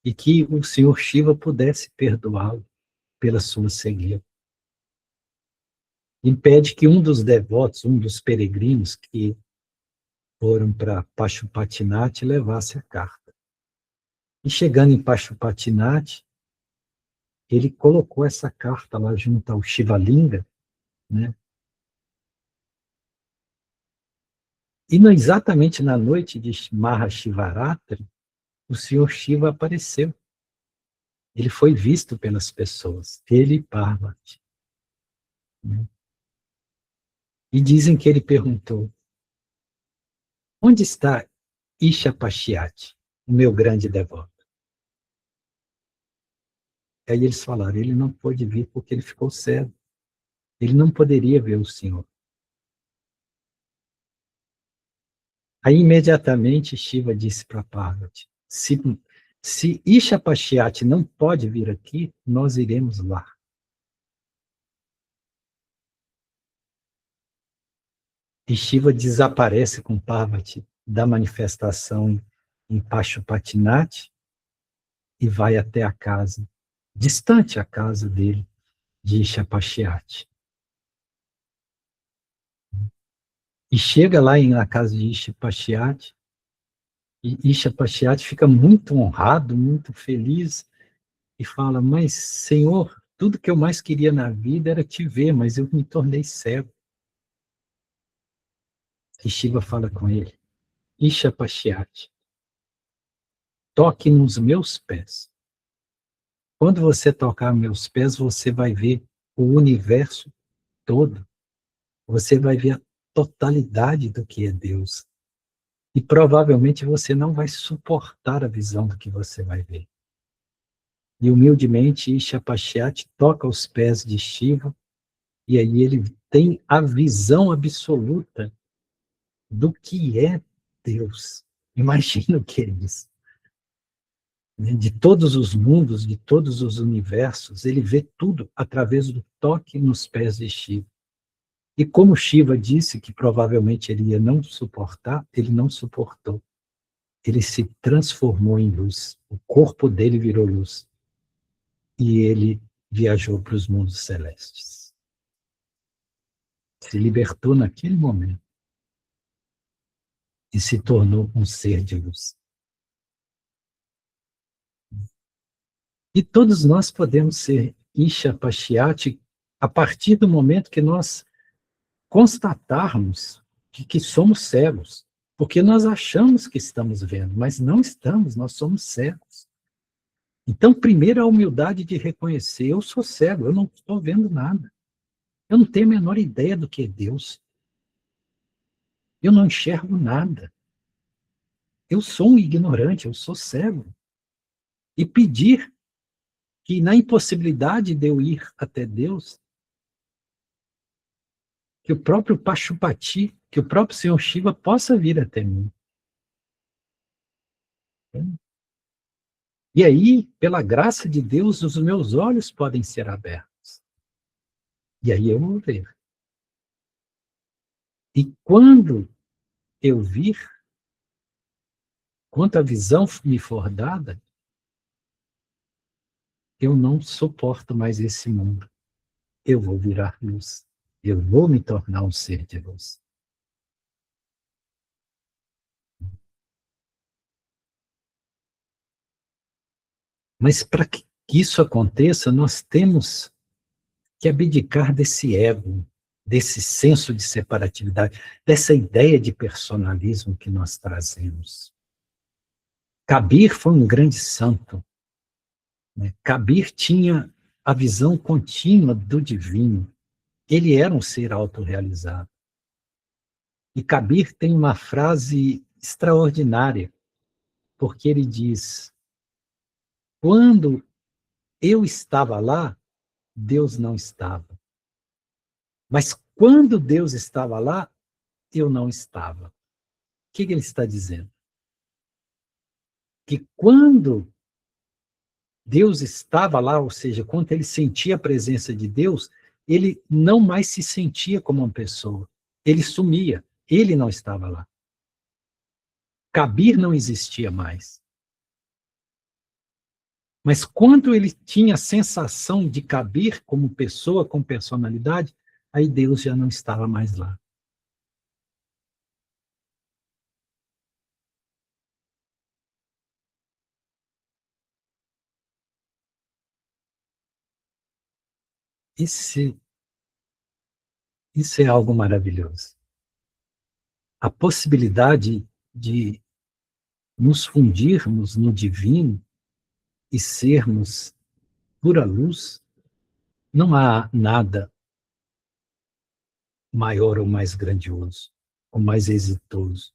E que o Senhor Shiva pudesse perdoá-lo pela sua cegueira. E pede que um dos devotos, um dos peregrinos que foram para Pashupatinath levasse a carta. E chegando em Pashupatinath, ele colocou essa carta lá junto ao Shiva Linga, né? E exatamente na noite de Mahashivaratri, o Senhor Shiva apareceu. Ele foi visto pelas pessoas, ele e Parvati. Né? E dizem que ele perguntou: onde está Isha Pashyat, o meu grande devoto? Aí eles falaram: ele não pôde vir porque ele ficou cego. Ele não poderia ver o Senhor. Aí imediatamente Shiva disse para Parvati: se Isha Pashyat não pode vir aqui, nós iremos lá. E Shiva desaparece com Parvati da manifestação em Pashupatinath e vai até a casa, distante a casa dele, de Isha Pashyat. E chega lá na casa de Isha Pashyat, e Isha Pashyat fica muito honrado, muito feliz, e fala: mas, Senhor, tudo que eu mais queria na vida era te ver, mas eu me tornei cego. E Shiva fala com ele: Isha Pashyat, toque nos meus pés. Quando você tocar meus pés, você vai ver o universo todo. Você vai ver a totalidade do que é Deus. E provavelmente você não vai suportar a visão do que você vai ver. E humildemente, Isha Pashyat toca os pés de Shiva, e aí ele tem a visão absoluta do que é Deus. Imagina o que é isso. De todos os mundos, de todos os universos, ele vê tudo através do toque nos pés de Shiva. E como Shiva disse que provavelmente ele ia não suportar, ele não suportou. Ele se transformou em luz. O corpo dele virou luz. E ele viajou para os mundos celestes. Se libertou naquele momento. E se tornou um ser de luz. E todos nós podemos ser Isha Pashyat a partir do momento que nós constatarmos que somos cegos. Porque nós achamos que estamos vendo, mas não estamos, nós somos cegos. Então, primeiro a humildade de reconhecer: eu sou cego, eu não estou vendo nada. Eu não tenho a menor ideia do que é Deus. Eu não enxergo nada. Eu sou um ignorante, eu sou cego. E pedir que, na impossibilidade de eu ir até Deus, que o próprio Pashupati, que o próprio Senhor Shiva possa vir até mim. E aí, pela graça de Deus, os meus olhos podem ser abertos. E aí eu vou ver. E quando eu vir, quando a visão me for dada, eu não suporto mais esse mundo. Eu vou virar luz. Eu vou me tornar um ser de luz. Mas para que isso aconteça, nós temos que abdicar desse ego, desse senso de separatividade, dessa ideia de personalismo que nós trazemos. Kabir foi um grande santo. Né? Kabir tinha a visão contínua do divino. Ele era um ser autorrealizado. E Kabir tem uma frase extraordinária, porque ele diz: quando eu estava lá, Deus não estava. Mas quando Deus estava lá, eu não estava. O que ele está dizendo? Que quando Deus estava lá, ou seja, quando ele sentia a presença de Deus, ele não mais se sentia como uma pessoa. Ele sumia. Ele não estava lá. Kabir não existia mais. Mas quando ele tinha a sensação de Kabir como pessoa, com personalidade, aí Deus já não estava mais lá. Isso é algo maravilhoso. A possibilidade de nos fundirmos no divino e sermos pura luz, não há nada maior ou mais grandioso, ou mais exitoso.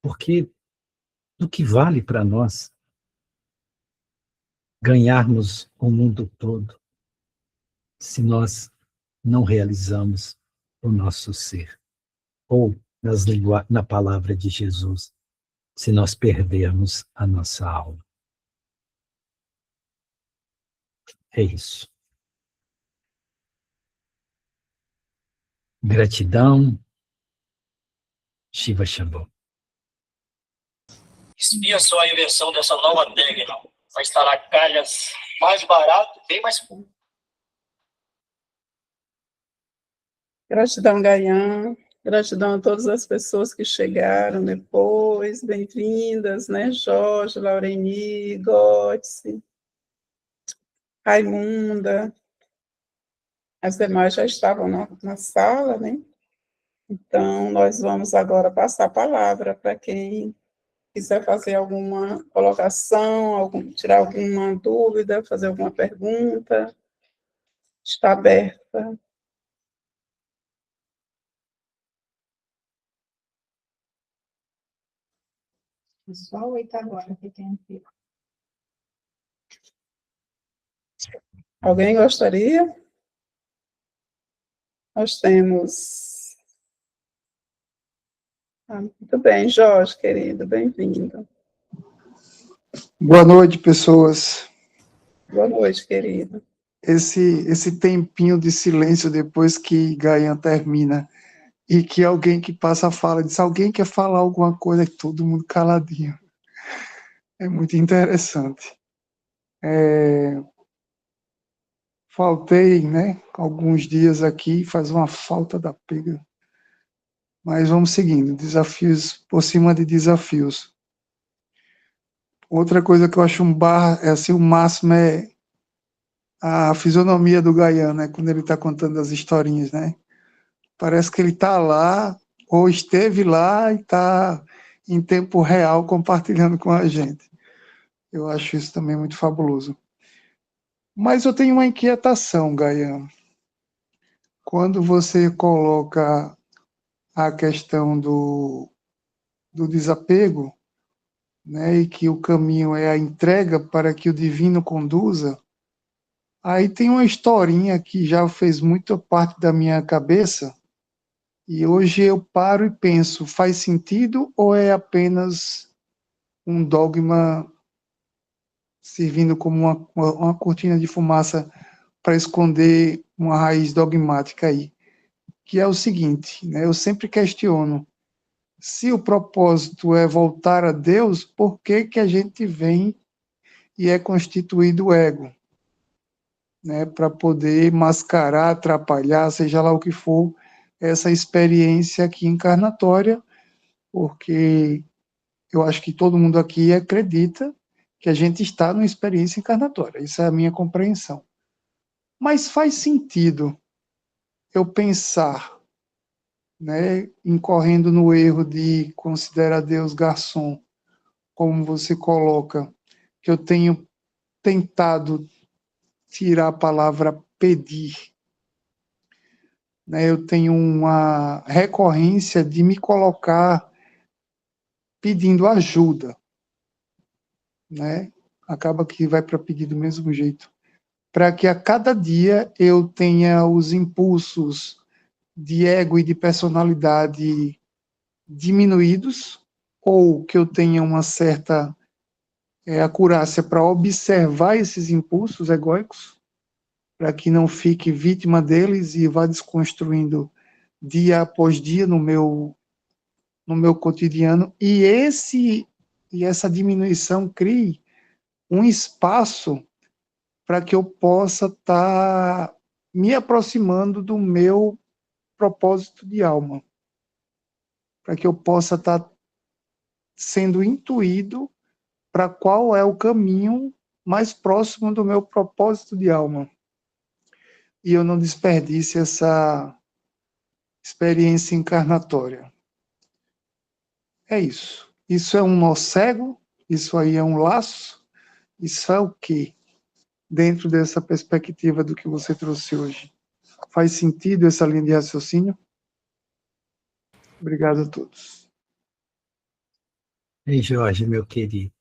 Porque o que vale para nós ganharmos o mundo todo se nós não realizamos o nosso ser? Ou, na palavra de Jesus, se nós perdermos a nossa alma. É isso. Gratidão, Shiva Shambho. Espia só a invenção dessa nova técnica. Vai instalar calhas mais barato, bem mais curto. Gratidão, Gaian. Gratidão a todas as pessoas que chegaram depois. Bem-vindas, né? Jorge, Laureni, Gotze, Raimunda. As demais já estavam na sala, né? Então, nós vamos agora passar a palavra para quem quiser fazer alguma colocação, tirar alguma dúvida, fazer alguma pergunta. Está aberta. Só o agora que tem aqui. Alguém gostaria? Nós temos... muito bem, Jorge, querido, bem-vindo. Boa noite, pessoas. Boa noite, querido. Esse tempinho de silêncio depois que Gaian termina e que alguém que passa a fala diz: alguém quer falar alguma coisa, e todo mundo caladinho. É muito interessante. Faltei, né, alguns dias aqui, faz uma falta da pega. Mas vamos seguindo, desafios por cima de desafios. Outra coisa que eu acho assim, o máximo é a fisionomia do Gaian, né, quando ele está contando as historinhas, né? Parece que ele está lá, ou esteve lá e está em tempo real compartilhando com a gente. Eu acho isso também muito fabuloso. Mas eu tenho uma inquietação, Gaian. Quando você coloca a questão do desapego, né, e que o caminho é a entrega para que o divino conduza, Aí tem uma historinha que já fez muita parte da minha cabeça, e hoje eu paro e penso, faz sentido ou é apenas um dogma servindo como uma cortina de fumaça para esconder uma raiz dogmática aí? Que é o seguinte, né? Eu sempre questiono, se o propósito é voltar a Deus, por que que a gente vem e é constituído o ego? Né? Para poder mascarar, atrapalhar, seja lá o que for, essa experiência aqui encarnatória, porque eu acho que todo mundo aqui acredita que a gente está numa experiência encarnatória. Isso é a minha compreensão. Mas faz sentido eu pensar, né, incorrendo no erro de considerar Deus garçom, como você coloca, que eu tenho tentado tirar a palavra pedir, né? Eu tenho uma recorrência de me colocar pedindo ajuda, né? Acaba que vai para pedir do mesmo jeito, para que a cada dia eu tenha os impulsos de ego e de personalidade diminuídos, ou que eu tenha uma certa acurácia para observar esses impulsos egóicos, para que não fique vítima deles e vá desconstruindo dia após dia no meu cotidiano, e essa diminuição crie um espaço para que eu possa estar me aproximando do meu propósito de alma, para que eu possa estar sendo intuído para qual é o caminho mais próximo do meu propósito de alma. E eu não desperdice essa experiência encarnatória. É isso. Isso é um nó cego? Isso aí é um laço? Isso é o quê? Dentro dessa perspectiva do que você trouxe hoje. Faz sentido essa linha de raciocínio? Obrigado a todos. Ei, Jorge, meu querido,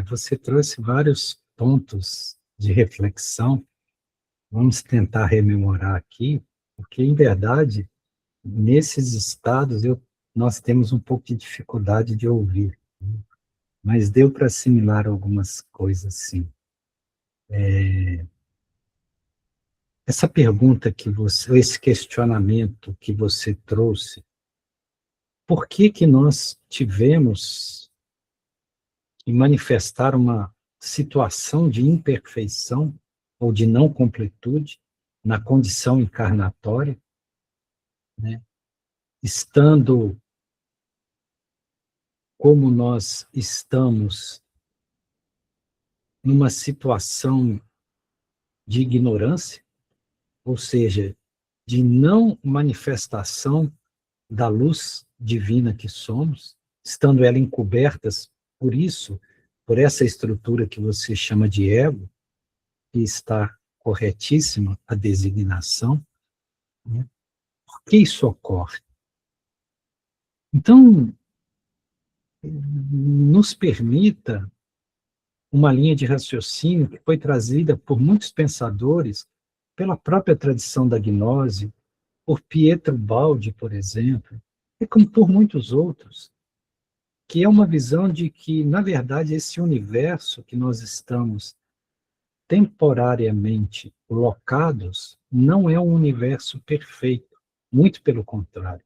você trouxe vários pontos de reflexão. Vamos tentar rememorar aqui, porque, em verdade, nesses estados nós temos um pouco de dificuldade de ouvir, né? Mas deu para assimilar algumas coisas, sim. Essa pergunta que você, esse questionamento que você trouxe, por que que nós tivemos que manifestar uma situação de imperfeição ou de não completude na condição encarnatória, né? Estando como nós estamos numa situação de ignorância, ou seja, de não manifestação da luz divina que somos, estando ela encobertas por isso, por essa estrutura que você chama de ego, que está corretíssima a designação, né? Por que isso ocorre? Então, nos permita uma linha de raciocínio que foi trazida por muitos pensadores, pela própria tradição da gnose, por Pietro Baldi, por exemplo, e como por muitos outros, que é uma visão de que, na verdade, esse universo que nós estamos temporariamente locados não é um universo perfeito, muito pelo contrário.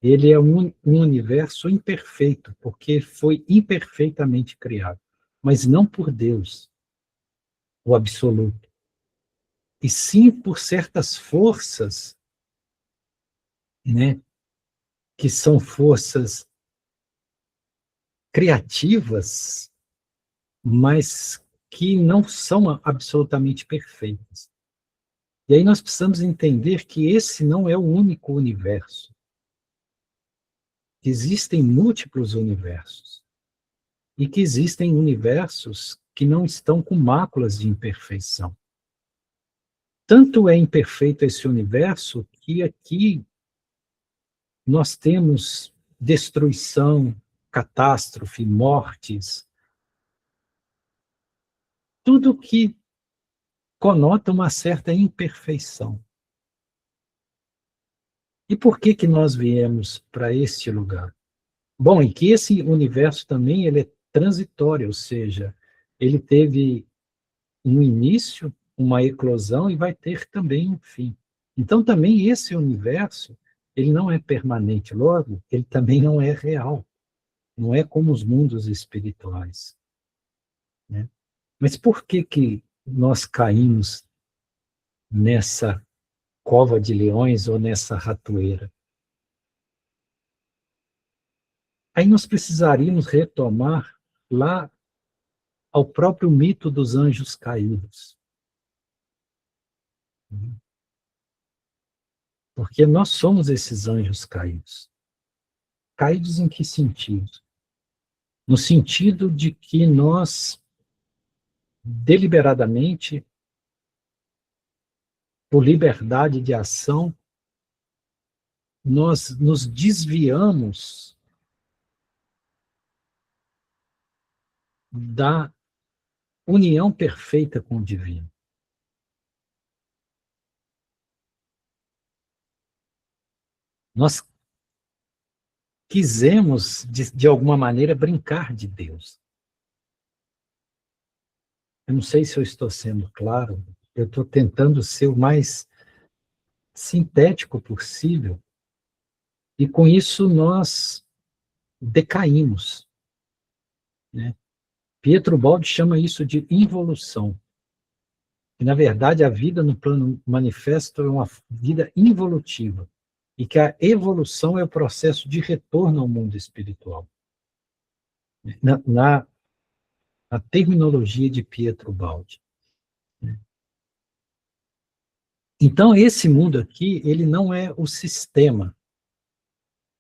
Ele é um universo imperfeito, porque foi imperfeitamente criado, mas não por Deus, o absoluto, e sim por certas forças, né, que são forças criativas, mas que não são absolutamente perfeitas. E aí nós precisamos entender que esse não é o único universo. Existem múltiplos universos. E que existem universos que não estão com máculas de imperfeição. Tanto é imperfeito esse universo que aqui nós temos destruição, catástrofe, mortes, tudo que conota uma certa imperfeição. E por que que nós viemos para este lugar? Bom, e que esse universo também ele é transitório, ou seja, ele teve um início, uma eclosão e vai ter também um fim. Então também esse universo, ele não é permanente, logo, ele também não é real. Não é como os mundos espirituais, né? Mas por que que nós caímos nessa cova de leões ou nessa ratoeira? Aí nós precisaríamos retomar lá ao próprio mito dos anjos caídos. Porque nós somos esses anjos caídos. Caídos em que sentido? No sentido de que nós, deliberadamente, por liberdade de ação, nós nos desviamos da união perfeita com o divino. Nós quisemos, de alguma maneira, brincar de Deus. Eu não sei se eu estou sendo claro, eu estou tentando ser o mais sintético possível, e com isso nós decaímos, né? Pietro Baldi chama isso de involução. E, na verdade, a vida no plano manifesto é uma vida involutiva, e que a evolução é o processo de retorno ao mundo espiritual. Na terminologia de Pietro Baldi. Então, esse mundo aqui, ele não é o sistema.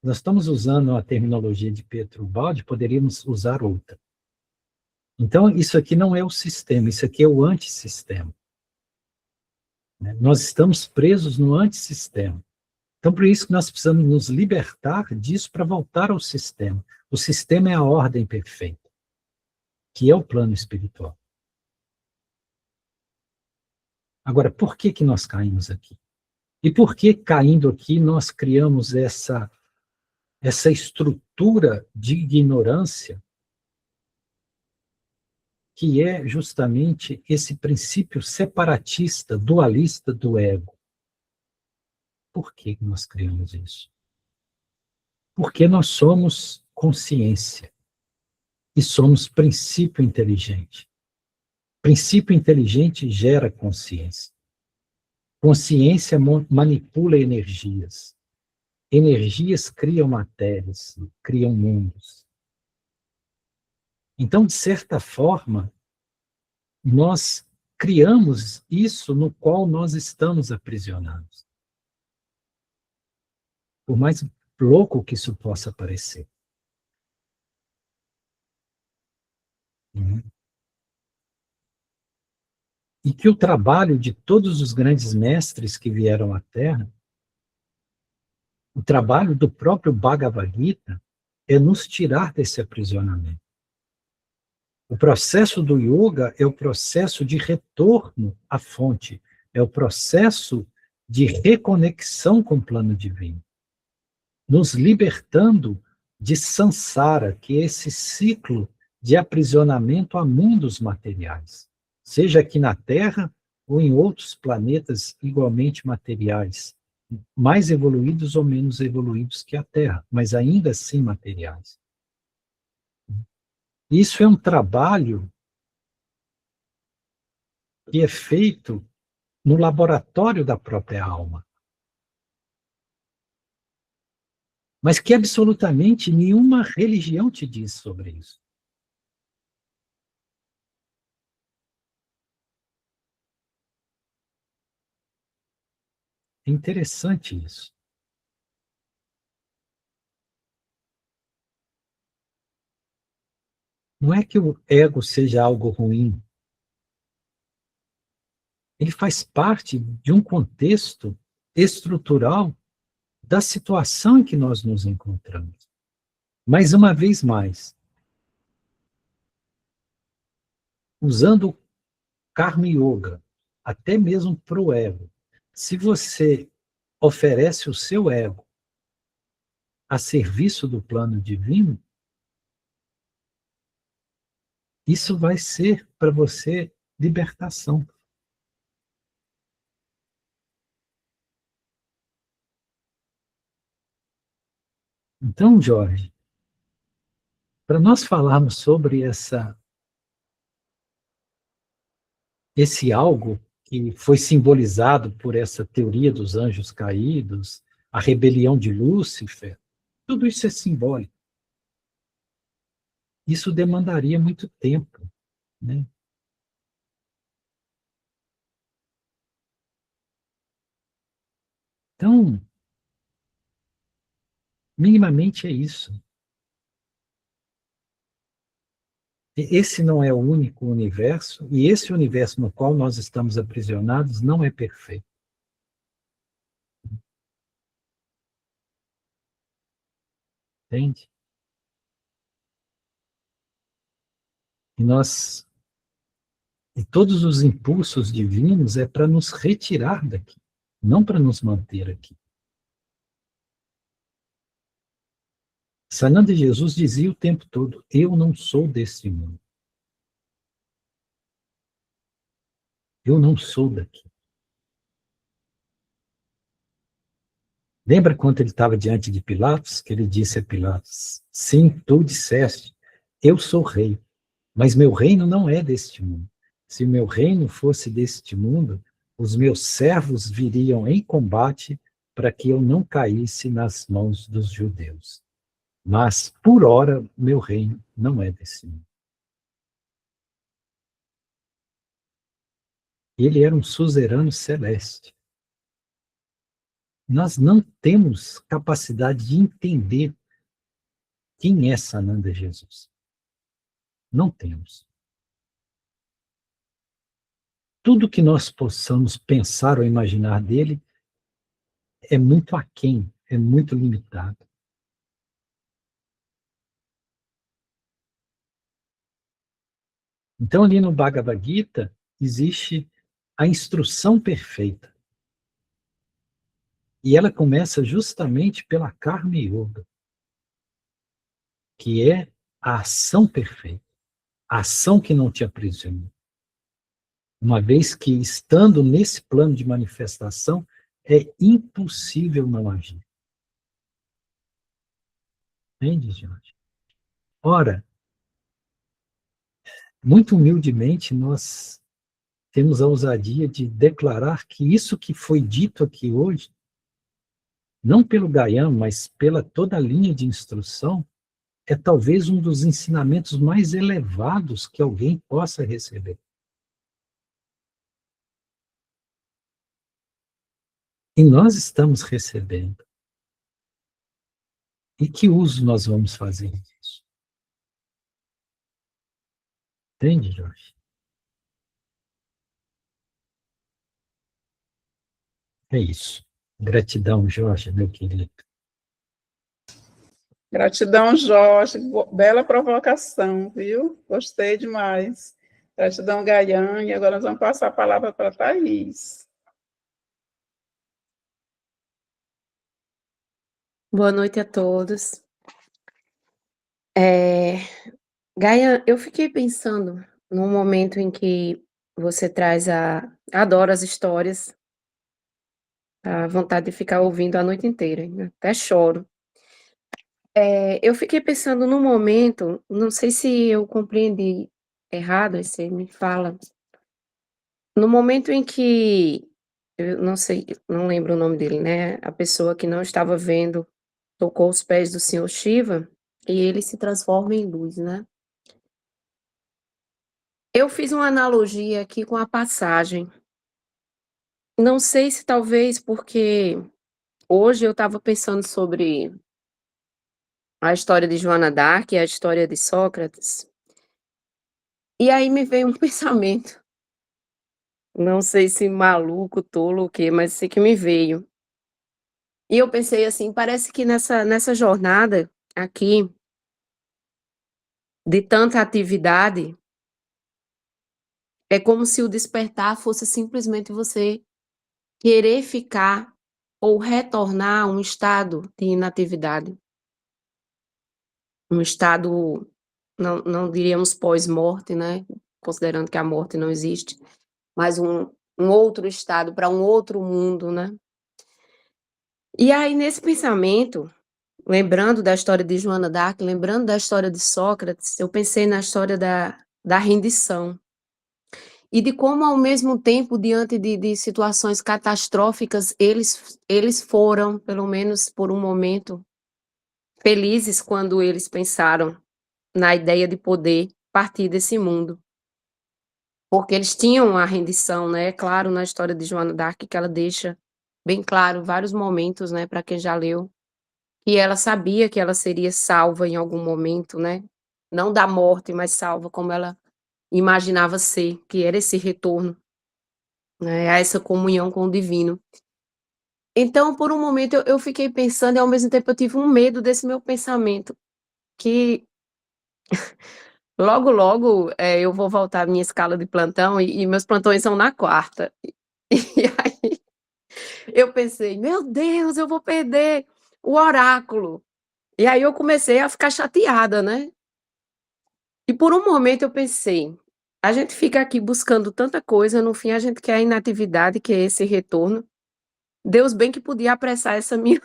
Nós estamos usando a terminologia de Pietro Baldi, poderíamos usar outra. Então, isso aqui não é o sistema, isso aqui é o antissistema. Nós estamos presos no antissistema. Então, por isso que nós precisamos nos libertar disso para voltar ao sistema. O sistema é a ordem perfeita, que é o plano espiritual. Agora, por que que nós caímos aqui? E por que, caindo aqui, nós criamos essa estrutura de ignorância que é justamente esse princípio separatista, dualista do ego? Por que nós criamos isso? Porque nós somos consciência e somos princípio inteligente. Princípio inteligente gera consciência. Consciência manipula energias. Energias criam matérias, criam mundos. Então, de certa forma, nós criamos isso no qual nós estamos aprisionados. Por mais louco que isso possa parecer. E que o trabalho de todos os grandes mestres que vieram à Terra, o trabalho do próprio Bhagavad Gita, é nos tirar desse aprisionamento. O processo do yoga é o processo de retorno à fonte, é o processo de reconexão com o plano divino, nos libertando de samsara, que é esse ciclo de aprisionamento a mundos materiais, seja aqui na Terra ou em outros planetas igualmente materiais, mais evoluídos ou menos evoluídos que a Terra, mas ainda assim materiais. Isso é um trabalho que é feito no laboratório da própria alma, mas que absolutamente nenhuma religião te diz sobre isso. É interessante isso. Não é que o ego seja algo ruim. Ele faz parte de um contexto estrutural da situação em que nós nos encontramos. Mas, uma vez mais, usando o Karma Yoga, até mesmo para o ego. Se você oferece o seu ego a serviço do plano divino, isso vai ser para você libertação. Então, Jorge, para nós falarmos sobre esse algo que foi simbolizado por essa teoria dos anjos caídos, a rebelião de Lúcifer, tudo isso é simbólico. Isso demandaria muito tempo, né? Então, minimamente é isso. Esse não é o único universo, e esse universo no qual nós estamos aprisionados não é perfeito. Entende? E todos os impulsos divinos é para nos retirar daqui, não para nos manter aqui. Sananda Jesus dizia o tempo todo: eu não sou deste mundo. Eu não sou daqui. Lembra quando ele estava diante de Pilatos, que ele disse a Pilatos: sim, tu disseste, eu sou rei, mas meu reino não é deste mundo. Se o meu reino fosse deste mundo, os meus servos viriam em combate para que eu não caísse nas mãos dos judeus. Mas, por ora, meu reino não é desse mundo. Ele era um suzerano celeste. Nós não temos capacidade de entender quem é Sananda Jesus. Não temos. Tudo que nós possamos pensar ou imaginar dele é muito aquém, é muito limitado. Então, ali no Bhagavad Gita, existe a instrução perfeita. E ela começa justamente pela Karma Yoga, que é a ação perfeita, a ação que não te aprisiona. Uma vez que, estando nesse plano de manifestação, é impossível não agir. Entende, Jorge? Ora, muito humildemente, nós temos a ousadia de declarar que isso que foi dito aqui hoje, não pelo Gaian, mas pela toda a linha de instrução, é talvez um dos ensinamentos mais elevados que alguém possa receber. E nós estamos recebendo. E que uso nós vamos fazer disso? Entende, Jorge? É isso. Gratidão, Jorge, meu querido. Gratidão, Jorge. Bela provocação, viu? Gostei demais. Gratidão, Gaiane. E agora nós vamos passar a palavra para a Thaís. Boa noite a todos. Gaia, eu fiquei pensando num momento em que você traz adoro as histórias, a vontade de ficar ouvindo a noite inteira, até choro. Eu fiquei pensando num momento, não sei se eu compreendi errado, aí você me fala. No momento em que, eu não sei, não lembro o nome dele, né? A pessoa que não estava vendo tocou os pés do Senhor Shiva e ele se transforma em luz, né? Eu fiz uma analogia aqui com a passagem. Não sei se talvez porque hoje eu estava pensando sobre a história de Joana d'Arc e a história de Sócrates, e aí me veio um pensamento, não sei se maluco, tolo ou o quê, mas sei que me veio. E eu pensei assim, parece que nessa jornada aqui, de tanta atividade, É como se o despertar fosse simplesmente você querer ficar ou retornar a um estado de inatividade, um estado, não diríamos pós-morte, né, considerando que a morte não existe, mas um outro estado, para um outro mundo, né. E aí nesse pensamento, lembrando da história de Joana d'Arc, lembrando da história de Sócrates, eu pensei na história da rendição. E de como, ao mesmo tempo, diante de situações catastróficas, eles foram, pelo menos por um momento, felizes quando eles pensaram na ideia de poder partir desse mundo. Porque eles tinham a rendição, né, é claro, na história de Joana d'Arc que ela deixa bem claro vários momentos, né, para quem já leu, e ela sabia que ela seria salva em algum momento, né, não da morte, mas salva como ela imaginava ser, que era esse retorno, né, a essa comunhão com o divino. Então, por um momento, eu fiquei pensando e, ao mesmo tempo, eu tive um medo desse meu pensamento, que logo, logo, eu vou voltar à minha escala de plantão e meus plantões são na quarta. E aí eu pensei: "Meu Deus, eu vou perder o oráculo". E aí eu comecei a ficar chateada, né. E por um momento eu pensei: "A gente fica aqui buscando tanta coisa, no fim a gente quer a inatividade, que é esse retorno. Deus bem que podia apressar essa minha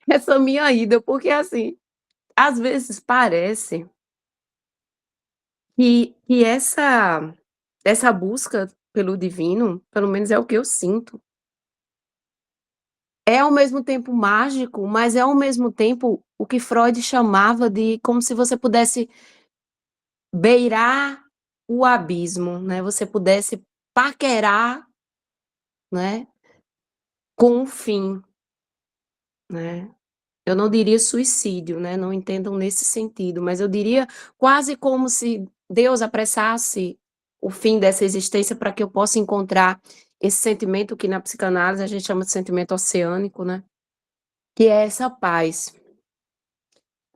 essa minha ida", porque, assim, às vezes parece que essa busca pelo divino, pelo menos é o que eu sinto, é ao mesmo tempo mágico, mas é ao mesmo tempo o que Freud chamava de como se você pudesse beirar o abismo, né, você pudesse paquerar, né, com o fim, né. Eu não diria suicídio, né, não entendam nesse sentido, mas eu diria quase como se Deus apressasse o fim dessa existência para que eu possa encontrar esse sentimento que na psicanálise a gente chama de sentimento oceânico, né, que é essa paz.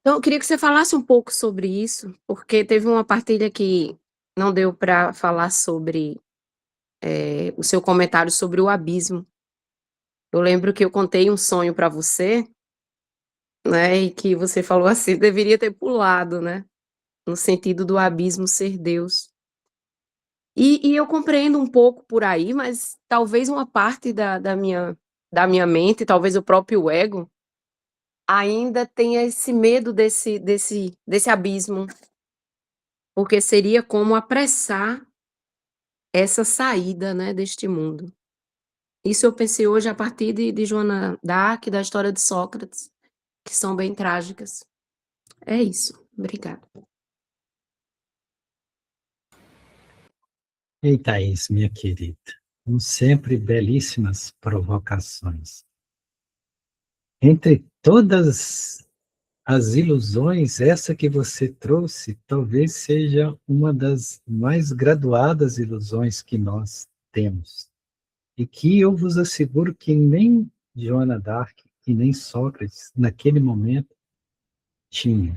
Então eu queria que você falasse um pouco sobre isso, porque teve uma partilha que não deu para falar sobre, o seu comentário sobre o abismo. Eu lembro que eu contei um sonho para você, né, e que você falou assim: "Deveria ter pulado", né. No sentido do abismo ser Deus. E eu compreendo um pouco por aí, mas talvez uma parte da minha mente, talvez o próprio ego, ainda tenha esse medo desse abismo, porque seria como apressar essa saída, né, deste mundo. Isso eu pensei hoje a partir de Joana d'Arc, da história de Sócrates, que são bem trágicas. É isso, obrigada. Ei, Thaís, minha querida, como sempre, belíssimas provocações. Entre todas as ilusões, essa que você trouxe talvez seja uma das mais graduadas ilusões que nós temos. E que eu vos asseguro que nem Joana d'Arc e nem Sócrates, naquele momento, tinham.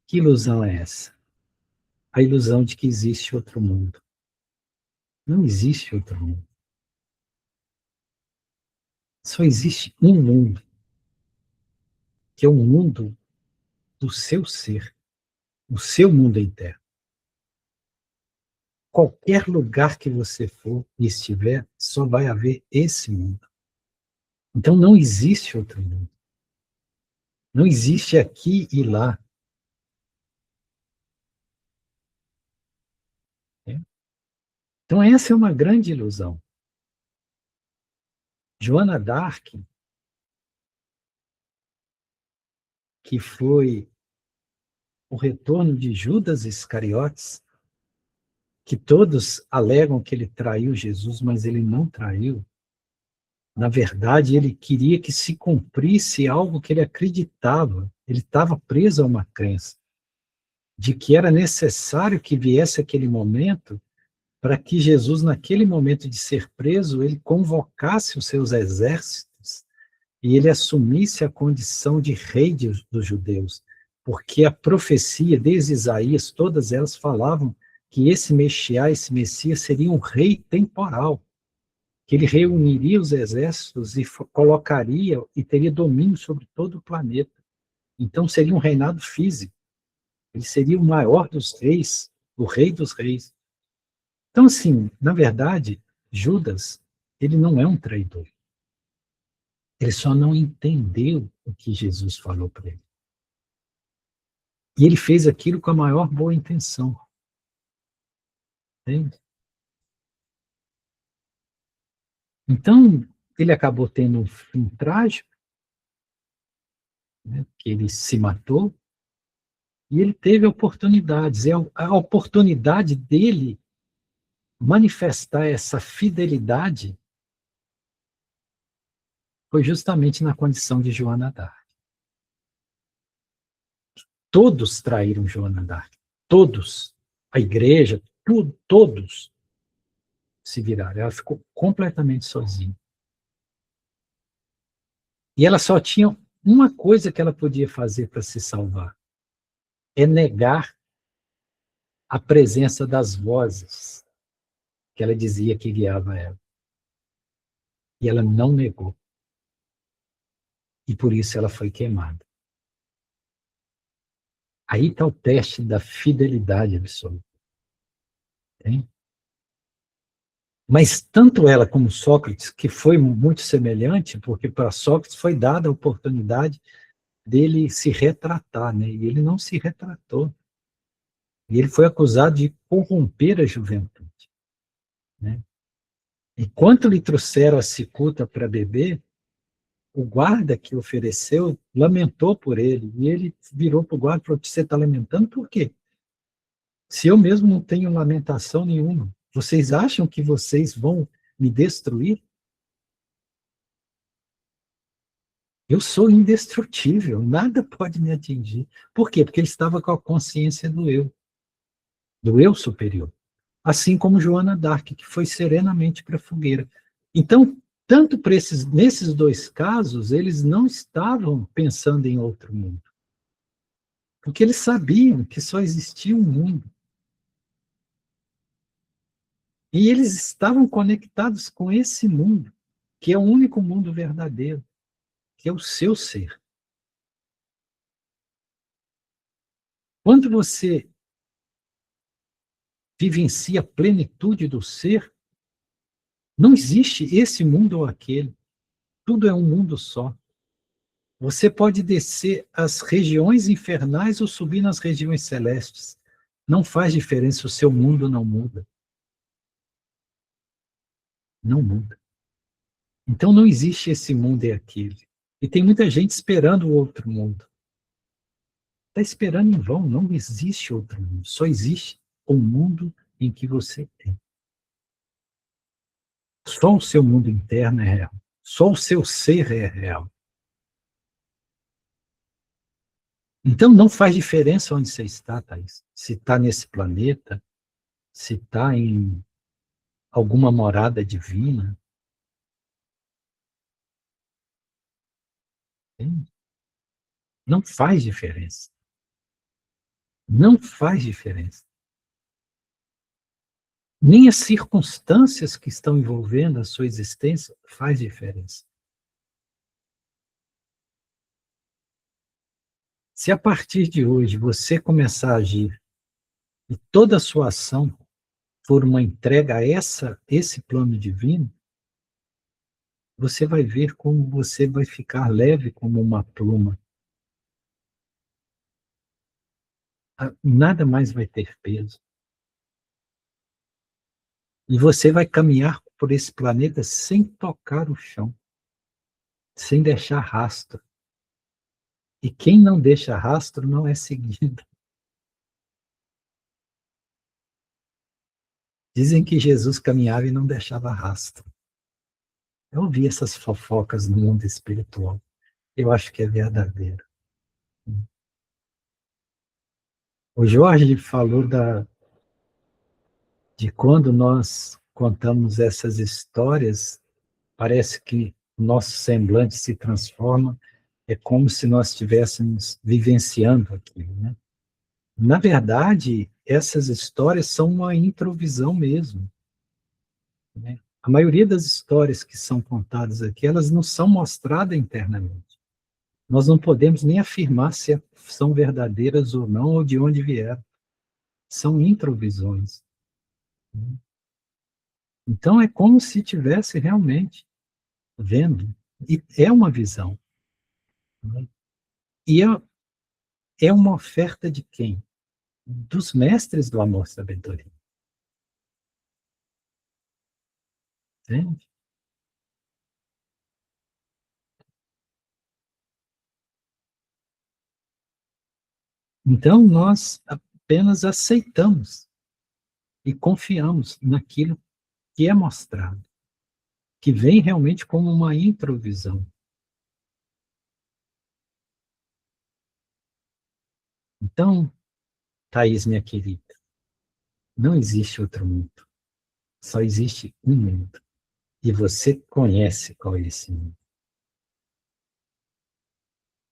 Que ilusão é essa? A ilusão de que existe outro mundo. Não existe outro mundo. Só existe um mundo, que é o mundo do seu ser, o seu mundo interno. Qualquer lugar que você for e estiver, só vai haver esse mundo. Então não existe outro mundo. Não existe aqui e lá. Né? Então essa é uma grande ilusão. Joana d'Arc, que foi o retorno de Judas Iscariotes, que todos alegam que ele traiu Jesus, mas ele não traiu. Na verdade, ele queria que se cumprisse algo que ele acreditava. Ele estava preso a uma crença de que era necessário que viesse aquele momento para que Jesus, naquele momento de ser preso, ele convocasse os seus exércitos e ele assumisse a condição de rei dos judeus, porque a profecia, desde Isaías, todas elas falavam que esse Messias seria um rei temporal, que ele reuniria os exércitos e colocaria e teria domínio sobre todo o planeta. Então seria um reinado físico. Ele seria o maior dos reis, o rei dos reis. Então, assim, na verdade, Judas, ele não é um traidor. Ele só não entendeu o que Jesus falou para ele. E ele fez aquilo com a maior boa intenção. Entende? Então, ele acabou tendo um fim trágico, né, que ele se matou, e ele teve oportunidades. E a oportunidade dele manifestar essa fidelidade foi justamente na condição de Joana d'Arc. Todos traíram Joana d'Arc. Todos. A igreja, todos se viraram. Ela ficou completamente sozinha. E ela só tinha uma coisa que ela podia fazer para se salvar. É negar a presença das vozes que ela dizia que guiava ela. E ela não negou. E por isso ela foi queimada. Aí está o teste da fidelidade absoluta. Tem? Mas tanto ela como Sócrates, que foi muito semelhante, porque para Sócrates foi dada a oportunidade dele se retratar, né? E ele não se retratou. E ele foi acusado de corromper a juventude, né? E quando lhe trouxeram a cicuta para beber, o guarda que ofereceu lamentou por ele. E ele virou para o guarda e falou: você está lamentando por quê? Se eu mesmo não tenho lamentação nenhuma, vocês acham que vocês vão me destruir? Eu sou indestrutível, nada pode me atingir. Por quê? Porque ele estava com a consciência do eu superior. Assim como Joana d'Arc, que foi serenamente para a fogueira. Então, tanto nesses dois casos, eles não estavam pensando em outro mundo. Porque eles sabiam que só existia um mundo. E eles estavam conectados com esse mundo, que é o único mundo verdadeiro, que é o seu ser. Quando você vivencia a plenitude do ser, não existe esse mundo ou aquele. Tudo é um mundo só. Você pode descer às regiões infernais ou subir nas regiões celestes. Não faz diferença, o seu mundo não muda. Não muda. Então não existe esse mundo e aquele. E tem muita gente esperando o outro mundo. Está esperando em vão, não existe outro mundo. Só existe o mundo em que você tem. Só o seu mundo interno é real. Só o seu ser é real. Então não faz diferença onde você está, Thaís. Se está nesse planeta, se está em alguma morada divina. Não faz diferença. Não faz diferença. Nem as circunstâncias que estão envolvendo a sua existência faz diferença. Se a partir de hoje você começar a agir e toda a sua ação for uma entrega a esse plano divino, você vai ver como você vai ficar leve como uma pluma. Nada mais vai ter peso. E você vai caminhar por esse planeta sem tocar o chão, sem deixar rastro. E quem não deixa rastro não é seguido. Dizem que Jesus caminhava e não deixava rastro. Eu ouvi essas fofocas no mundo espiritual. Eu acho que é verdadeiro. O Jorge falou de quando nós contamos essas histórias, parece que o nosso semblante se transforma, é como se nós estivéssemos vivenciando aquilo, né? Na verdade, essas histórias são uma introvisão mesmo, né? A maioria das histórias que são contadas aqui, elas não são mostradas internamente. Nós não podemos nem afirmar se são verdadeiras ou não, ou de onde vieram. São introvisões. Então, é como se tivesse realmente vendo. E é uma visão. Né? E é uma oferta de quem? Dos mestres do amor e sabedoria. Entende? Então, nós apenas aceitamos e confiamos naquilo que é mostrado, que vem realmente como uma introvisão. Então, Thaís, minha querida, não existe outro mundo. Só existe um mundo. E você conhece qual é esse mundo.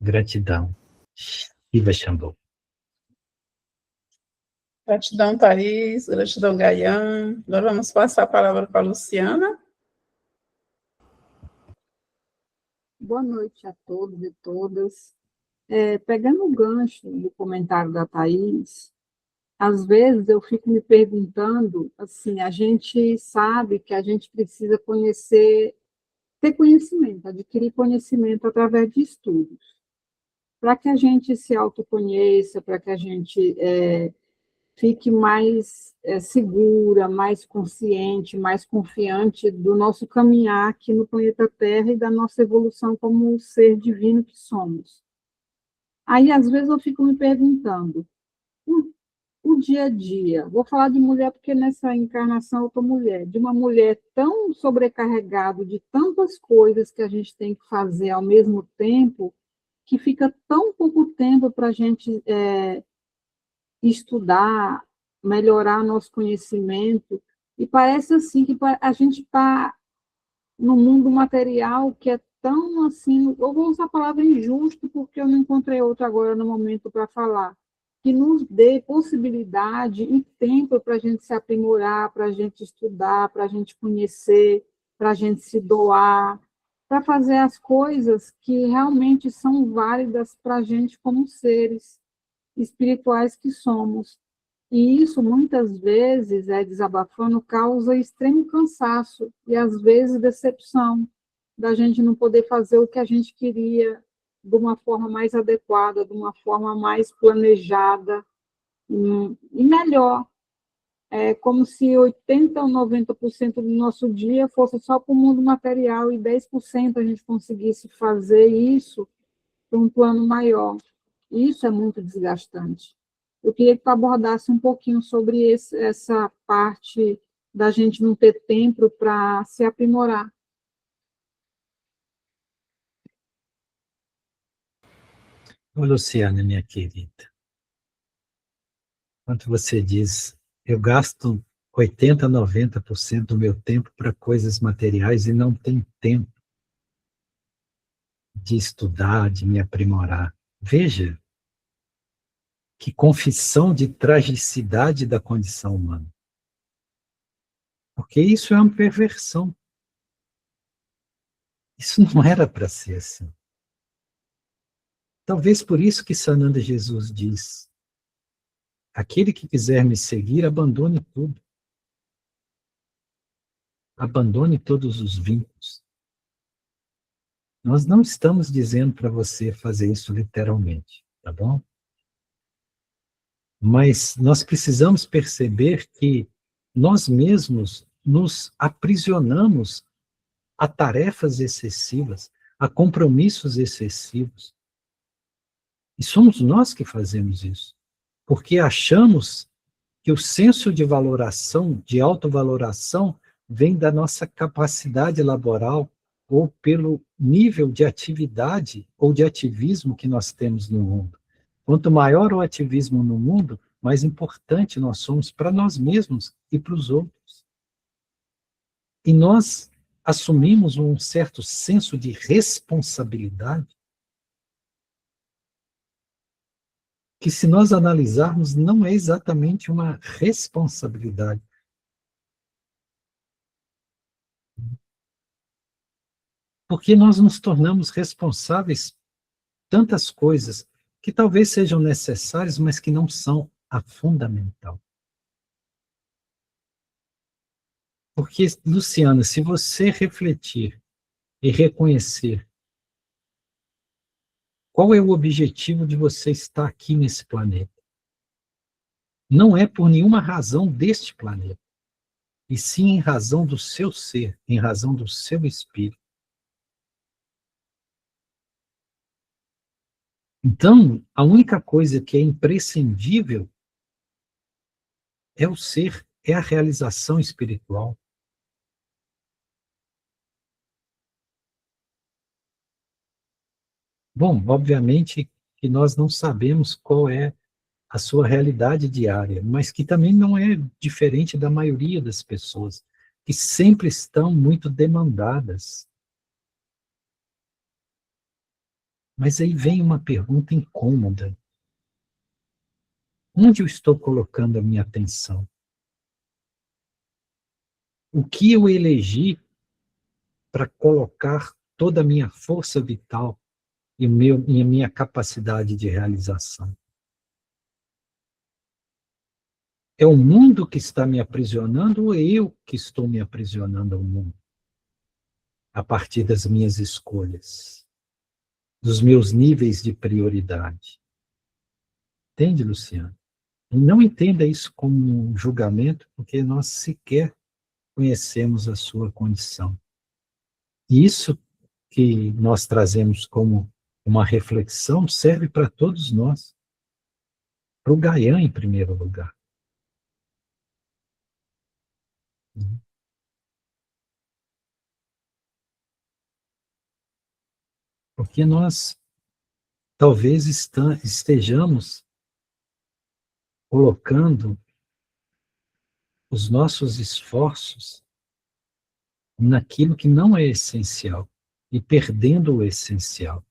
Gratidão. Shiva Shambhu. Gratidão, Thaís. Gratidão, Gaian. Agora vamos passar a palavra para a Luciana. Boa noite a todos e todas. Pegando o gancho do comentário da Thaís, às vezes eu fico me perguntando, assim, a gente sabe que a gente precisa ter conhecimento, adquirir conhecimento através de estudos, para que a gente se autoconheça, para que a gente fique mais segura, mais consciente, mais confiante do nosso caminhar aqui no planeta Terra e da nossa evolução como ser divino que somos. Aí, às vezes, eu fico me perguntando, o dia a dia, vou falar de mulher porque nessa encarnação eu estou mulher, de uma mulher tão sobrecarregada de tantas coisas que a gente tem que fazer ao mesmo tempo, que fica tão pouco tempo para a gente estudar, melhorar nosso conhecimento, e parece assim que a gente está no mundo material que é tão assim, eu vou usar a palavra injusto porque eu não encontrei outra agora no momento para falar, que nos dê possibilidade e tempo para a gente se aprimorar, para a gente estudar, para a gente conhecer, para a gente se doar, para fazer as coisas que realmente são válidas para a gente como seres espirituais que somos. E isso, muitas vezes, desabafando, causa extremo cansaço e, às vezes, decepção da gente não poder fazer o que a gente queria de uma forma mais adequada, de uma forma mais planejada e melhor. É como se 80% ou 90% do nosso dia fosse só para o mundo material e 10% a gente conseguisse fazer isso para um plano maior. Isso é muito desgastante. Eu queria que tu abordasse um pouquinho sobre essa parte da gente não ter tempo para se aprimorar. Ô, Luciana, minha querida, quando você diz, eu gasto 80%, 90% do meu tempo para coisas materiais e não tenho tempo de estudar, de me aprimorar. Veja que confissão de tragicidade da condição humana. Porque isso é uma perversão. Isso não era para ser assim. Talvez por isso que Sananda Jesus diz, aquele que quiser me seguir, abandone tudo. Abandone todos os vínculos. Nós não estamos dizendo para você fazer isso literalmente, tá bom? Mas nós precisamos perceber que nós mesmos nos aprisionamos a tarefas excessivas, a compromissos excessivos. E somos nós que fazemos isso, porque achamos que o senso de valoração, de autovaloração, vem da nossa capacidade laboral ou pelo nível de atividade ou de ativismo que nós temos no mundo. Quanto maior o ativismo no mundo, mais importante nós somos para nós mesmos e para os outros. E nós assumimos um certo senso de responsabilidade que, se nós analisarmos, não é exatamente uma responsabilidade. Porque nós nos tornamos responsáveis por tantas coisas que talvez sejam necessárias, mas que não são a fundamental. Porque, Luciana, se você refletir e reconhecer qual é o objetivo de você estar aqui nesse planeta, não é por nenhuma razão deste planeta, e sim em razão do seu ser, em razão do seu espírito. Então, a única coisa que é imprescindível é o ser, é a realização espiritual. Bom, obviamente que nós não sabemos qual é a sua realidade diária, mas que também não é diferente da maioria das pessoas, que sempre estão muito demandadas. Mas aí vem uma pergunta incômoda. Onde eu estou colocando a minha atenção? O que eu elegi para colocar toda a minha força vital e a minha capacidade de realização? É o mundo que está me aprisionando ou é eu que estou me aprisionando ao mundo? A partir das minhas escolhas, dos meus níveis de prioridade. Entende, Luciano? E não entenda isso como um julgamento, porque nós sequer conhecemos a sua condição. E isso que nós trazemos como uma reflexão serve para todos nós. Para o Gaian, em primeiro lugar. Porque nós talvez estejamos colocando os nossos esforços naquilo que não é essencial e perdendo o essencial.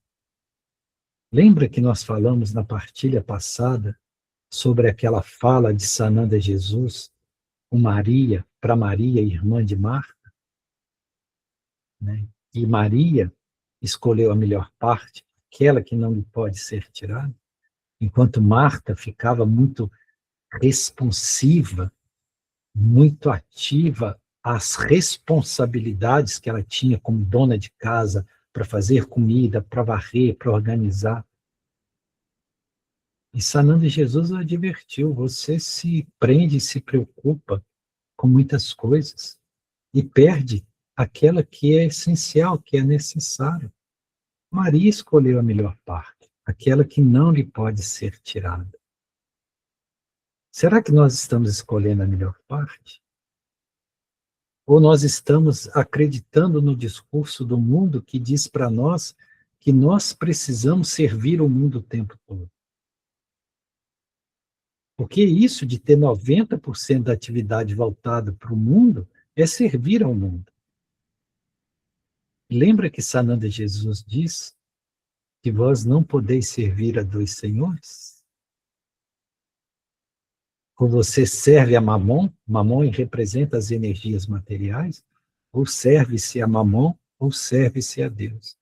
Lembra que nós falamos na partilha passada sobre aquela fala de Sananda Jesus com Maria, para Maria, irmã de Marta? Né? E Maria escolheu a melhor parte, aquela que não lhe pode ser tirada, enquanto Marta ficava muito responsiva, muito ativa às responsabilidades que ela tinha como dona de casa, para fazer comida, para varrer, para organizar. E Sananda Jesus advertiu: você se prende e se preocupa com muitas coisas e perde aquela que é essencial, que é necessária. Maria escolheu a melhor parte, aquela que não lhe pode ser tirada. Será que nós estamos escolhendo a melhor parte? Ou nós estamos acreditando no discurso do mundo que diz para nós que nós precisamos servir o mundo o tempo todo? Porque isso de ter 90% da atividade voltada para o mundo é servir ao mundo. Lembra que Sananda Jesus diz que vós não podeis servir a dois senhores? Ou você serve a Mamon, Mamon representa as energias materiais, ou serve-se a Mamon, ou serve-se a Deus.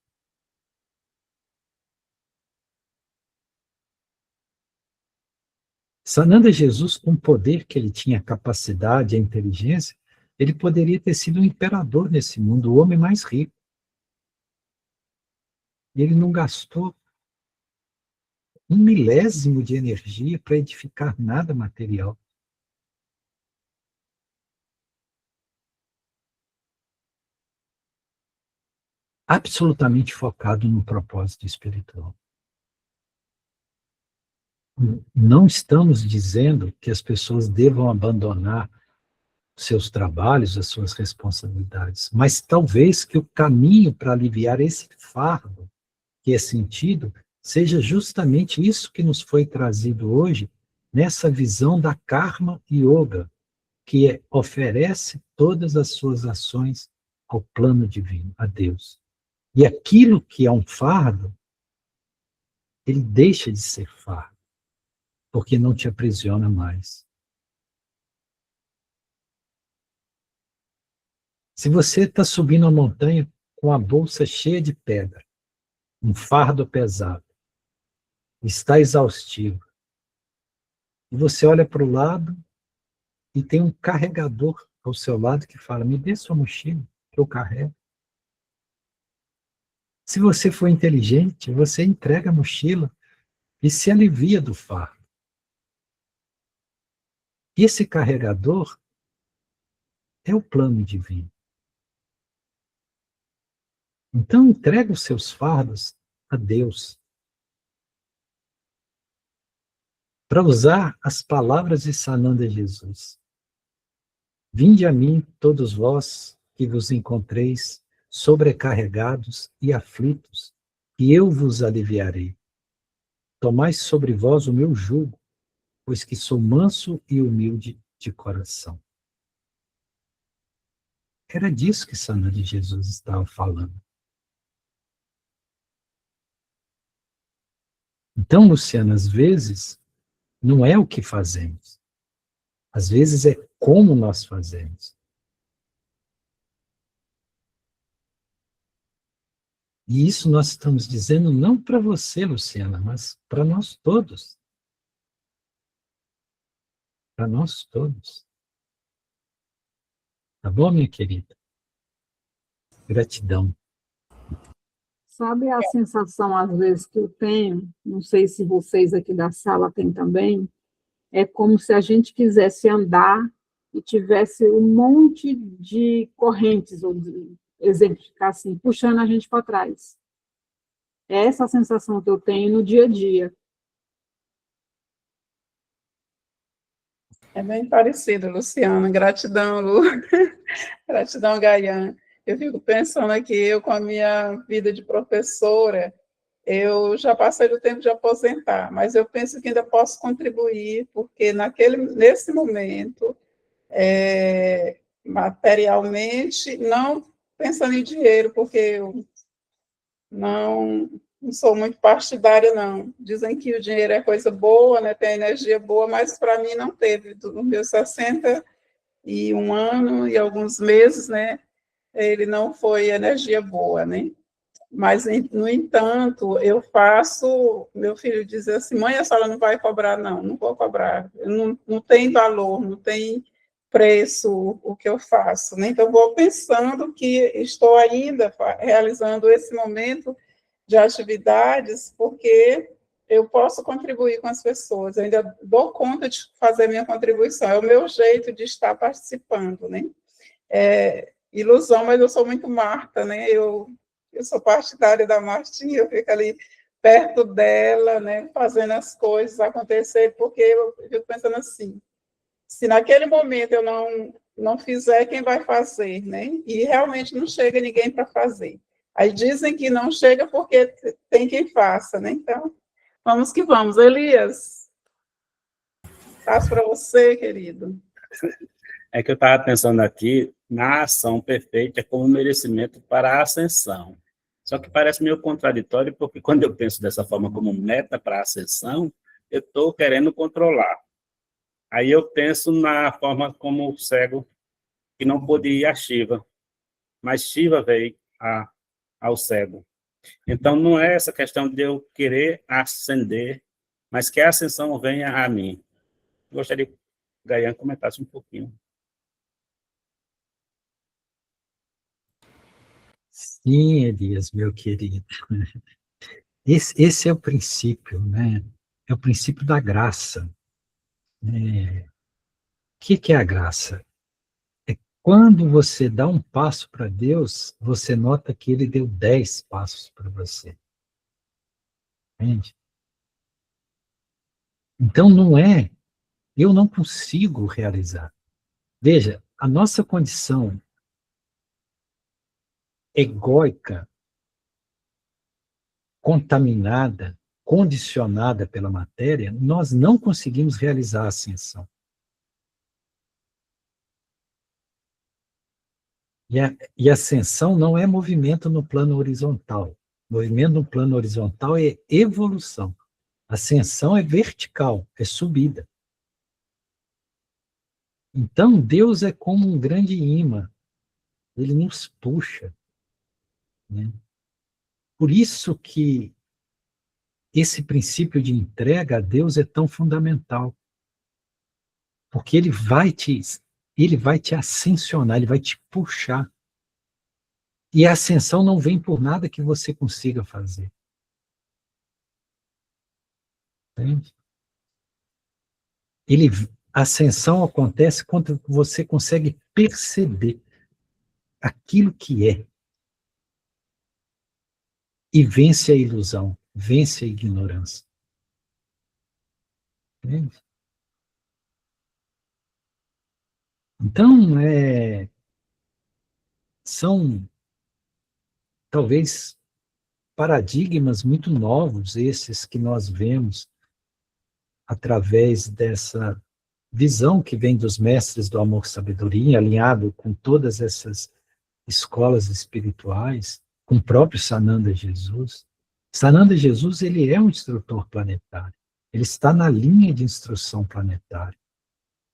Sananda Jesus, com o poder que ele tinha, a capacidade, a inteligência, ele poderia ter sido um imperador nesse mundo, o homem mais rico. E ele não gastou 1/1000 de energia para edificar nada material. Absolutamente focado no propósito espiritual. Não estamos dizendo que as pessoas devam abandonar seus trabalhos, as suas responsabilidades, mas talvez que o caminho para aliviar esse fardo que é sentido seja justamente isso que nos foi trazido hoje, nessa visão da Karma Yoga, que oferece todas as suas ações ao plano divino, a Deus. E aquilo que é um fardo, ele deixa de ser fardo. porque não te aprisiona mais. Se você está subindo a montanha com a bolsa cheia de pedra, um fardo pesado, está exaustivo, e você olha para o lado e tem um carregador ao seu lado que fala, me dê sua mochila, que eu carrego. Se você for inteligente, você entrega a mochila e se alivia do fardo. Esse carregador é o plano divino. Então, entrega os seus fardos a Deus. Para usar as palavras de Sananda Jesus. Vinde a mim, todos vós que vos encontreis sobrecarregados e aflitos, e eu vos aliviarei. Tomai sobre vós o meu jugo, pois que sou manso e humilde de coração. Era disso que Sananda Jesus estava falando. Então, Luciana, às vezes, não é o que fazemos. Às vezes é como nós fazemos. E isso nós estamos dizendo não para você, Luciana, mas para nós todos. Para nós todos. Tá bom, minha querida? Gratidão. Sabe a sensação, às vezes, que eu tenho, não sei se vocês aqui da sala têm também, é como se a gente quisesse andar e tivesse um monte de correntes, vamos exemplificar assim, puxando a gente para trás. É essa a sensação que eu tenho no dia a dia. É bem parecido, Luciana. Gratidão, Lu. Gratidão, Gaian. Eu fico pensando aqui, eu com a minha vida de professora, eu já passei do tempo de aposentar, mas eu penso que ainda posso contribuir, porque nesse momento, materialmente, não pensando em dinheiro, porque eu não sou muito partidária, não. Dizem que o dinheiro é coisa boa, né, tem energia boa, mas para mim não teve. Nos meus 61 anos e alguns meses, né, ele não foi energia boa, né? Mas, no entanto, eu faço, meu filho diz assim, mãe, a senhora não vai cobrar, não, não vou cobrar, não tem valor, não tem preço o que eu faço, né? Então, vou pensando que estou ainda realizando esse momento de atividades, porque eu posso contribuir com as pessoas, eu ainda dou conta de fazer minha contribuição, é o meu jeito de estar participando, né? Ilusão, mas eu sou muito Marta, né? Eu sou partidária da Martinha, eu fico ali perto dela, né? Fazendo as coisas acontecer, porque eu fico pensando assim, se naquele momento eu não fizer, quem vai fazer, né? E realmente não chega ninguém para fazer. Aí dizem que não chega porque tem quem faça, né? Então, vamos que vamos. Elias, passo para você, querido. É que eu estava pensando aqui na ação perfeita como merecimento para a ascensão. Só que parece meio contraditório, porque quando eu penso dessa forma como meta para a ascensão, eu estou querendo controlar. Aí eu penso na forma como o cego que não podia ir a Shiva, mas Shiva veio ao cego. Então não é essa questão de eu querer ascender, mas que a ascensão venha a mim. Gostaria que o Gaian comentasse um pouquinho. Sim, Elias, meu querido. Esse é o princípio, né? É o princípio da graça. O que é a graça? É quando você dá um passo para Deus, você nota que Ele deu 10 passos para você. Entende? Então eu não consigo realizar. Veja, a nossa condição egóica, contaminada, condicionada pela matéria, nós não conseguimos realizar a ascensão. E a ascensão não é movimento no plano horizontal. Movimento no plano horizontal é evolução. Ascensão é vertical, é subida. Então, Deus é como um grande imã. Ele nos puxa, né? Por isso que esse princípio de entrega a Deus é tão fundamental. Porque ele vai te ascensionar, ele vai te puxar. E a ascensão não vem por nada que você consiga fazer. Entende? A ascensão acontece quando você consegue perceber aquilo que é. E vence a ilusão, vence a ignorância. Entende? Então, são talvez paradigmas muito novos esses que nós vemos através dessa visão que vem dos mestres do amor-sabedoria, alinhado com todas essas escolas espirituais, com o próprio Sananda Jesus. Sananda Jesus, ele é um instrutor planetário. Ele está na linha de instrução planetária,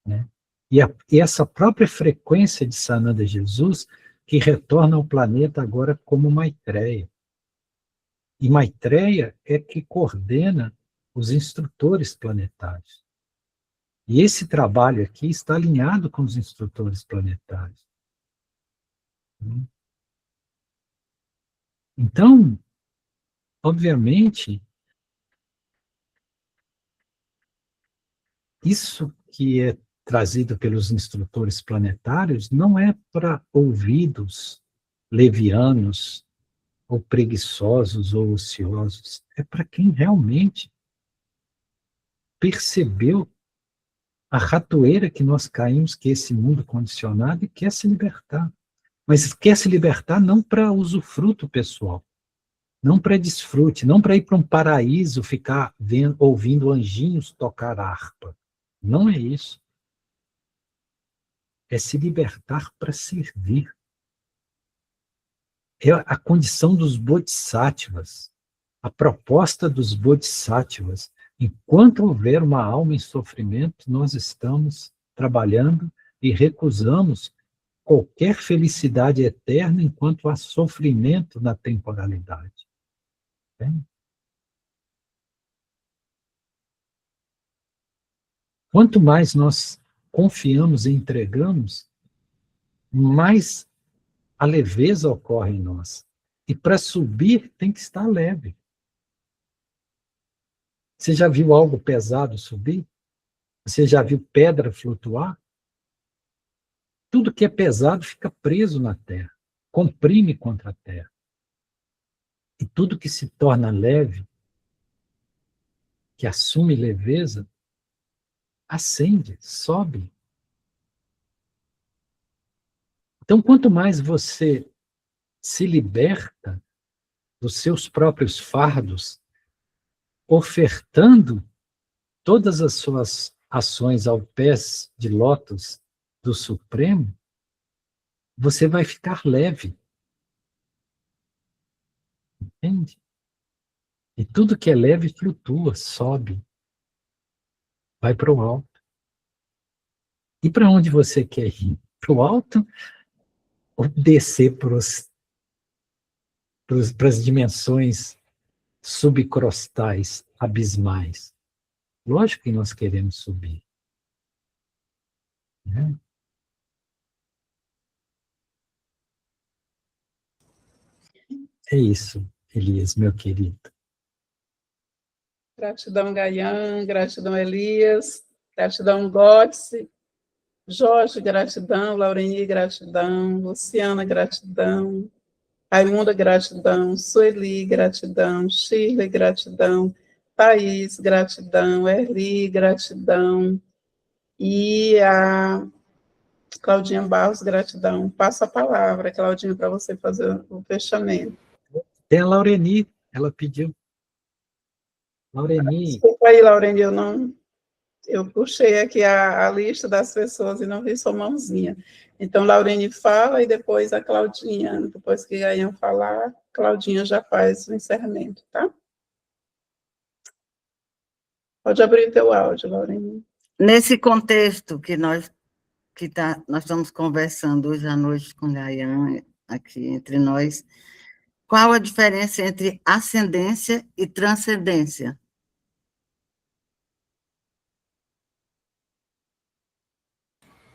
né? E essa própria frequência de Sananda Jesus que retorna ao planeta agora como Maitreya. E Maitreya é que coordena os instrutores planetários. E esse trabalho aqui está alinhado com os instrutores planetários. Então, obviamente, isso que é trazido pelos instrutores planetários não é para ouvidos levianos, ou preguiçosos, ou ociosos. É para quem realmente percebeu a ratoeira que nós caímos, que é esse mundo condicionado, e quer se libertar. Mas quer se libertar não para usufruto pessoal, não para desfrute, não para ir para um paraíso, ficar ouvindo anjinhos tocar harpa. Não é isso. É se libertar para servir. É a condição dos bodhisattvas, a proposta dos bodhisattvas. Enquanto houver uma alma em sofrimento, nós estamos trabalhando e recusamos qualquer felicidade eterna enquanto há sofrimento na temporalidade. Entende? Quanto mais nós confiamos e entregamos, mais a leveza ocorre em nós. E para subir, tem que estar leve. Você já viu algo pesado subir? Você já viu pedra flutuar? Tudo que é pesado fica preso na terra, comprime contra a terra. E tudo que se torna leve, que assume leveza, ascende, sobe. Então, quanto mais você se liberta dos seus próprios fardos, ofertando todas as suas ações ao pés de lótus do Supremo, você vai ficar leve. Entende? E tudo que é leve flutua, sobe, vai para o alto. E para onde você quer ir? Para o alto ou descer para as dimensões subcrostais, abismais? Lógico que nós queremos subir. Né? É isso, Elias, meu querido. Gratidão, Gaian, gratidão, Elias, gratidão, Gótze, Jorge, gratidão, Laureni, gratidão, Luciana, gratidão, Raimunda, gratidão, Sueli, gratidão, Shirley, gratidão, Thaís, gratidão, Erli, gratidão, e a Claudinha Barros, gratidão. Passo a palavra, Claudinha, para você fazer o fechamento. Tem a Laureni, ela pediu. Laureni. Desculpa aí, Laureni, eu puxei aqui a lista das pessoas e não vi sua mãozinha. Então, Laureni fala e depois a Claudinha. Depois que a Ian falar, Claudinha já faz o encerramento, tá? Pode abrir teu áudio, Lorena. Nesse contexto que nós estamos conversando hoje à noite com Gayan, aqui entre nós, qual a diferença entre ascendência e transcendência?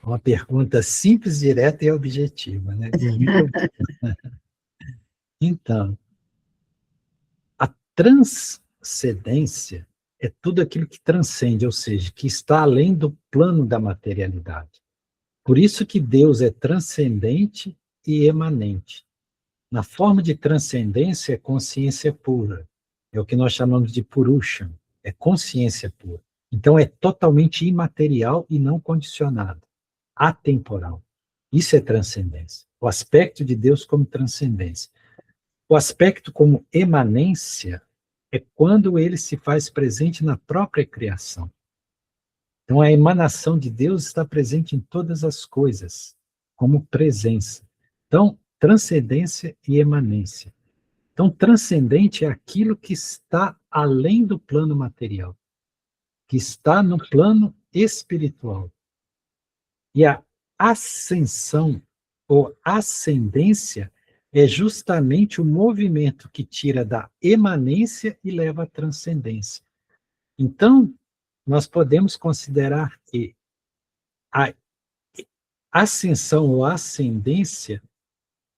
Uma pergunta simples, direta e objetiva, né? Então, a transcendência é tudo aquilo que transcende, ou seja, que está além do plano da materialidade. Por isso que Deus é transcendente e emanente. Na forma de transcendência é consciência pura. É o que nós chamamos de Purusha, é consciência pura. Então é totalmente imaterial e não condicionado, atemporal. Isso é transcendência. O aspecto de Deus como transcendência. O aspecto como emanência é quando ele se faz presente na própria criação. Então, a emanação de Deus está presente em todas as coisas, como presença. Então, transcendência e emanência. Então, transcendente é aquilo que está além do plano material, que está no plano espiritual. E a ascensão ou ascendência é justamente o movimento que tira da emanência e leva à transcendência. Então, nós podemos considerar que a ascensão ou ascendência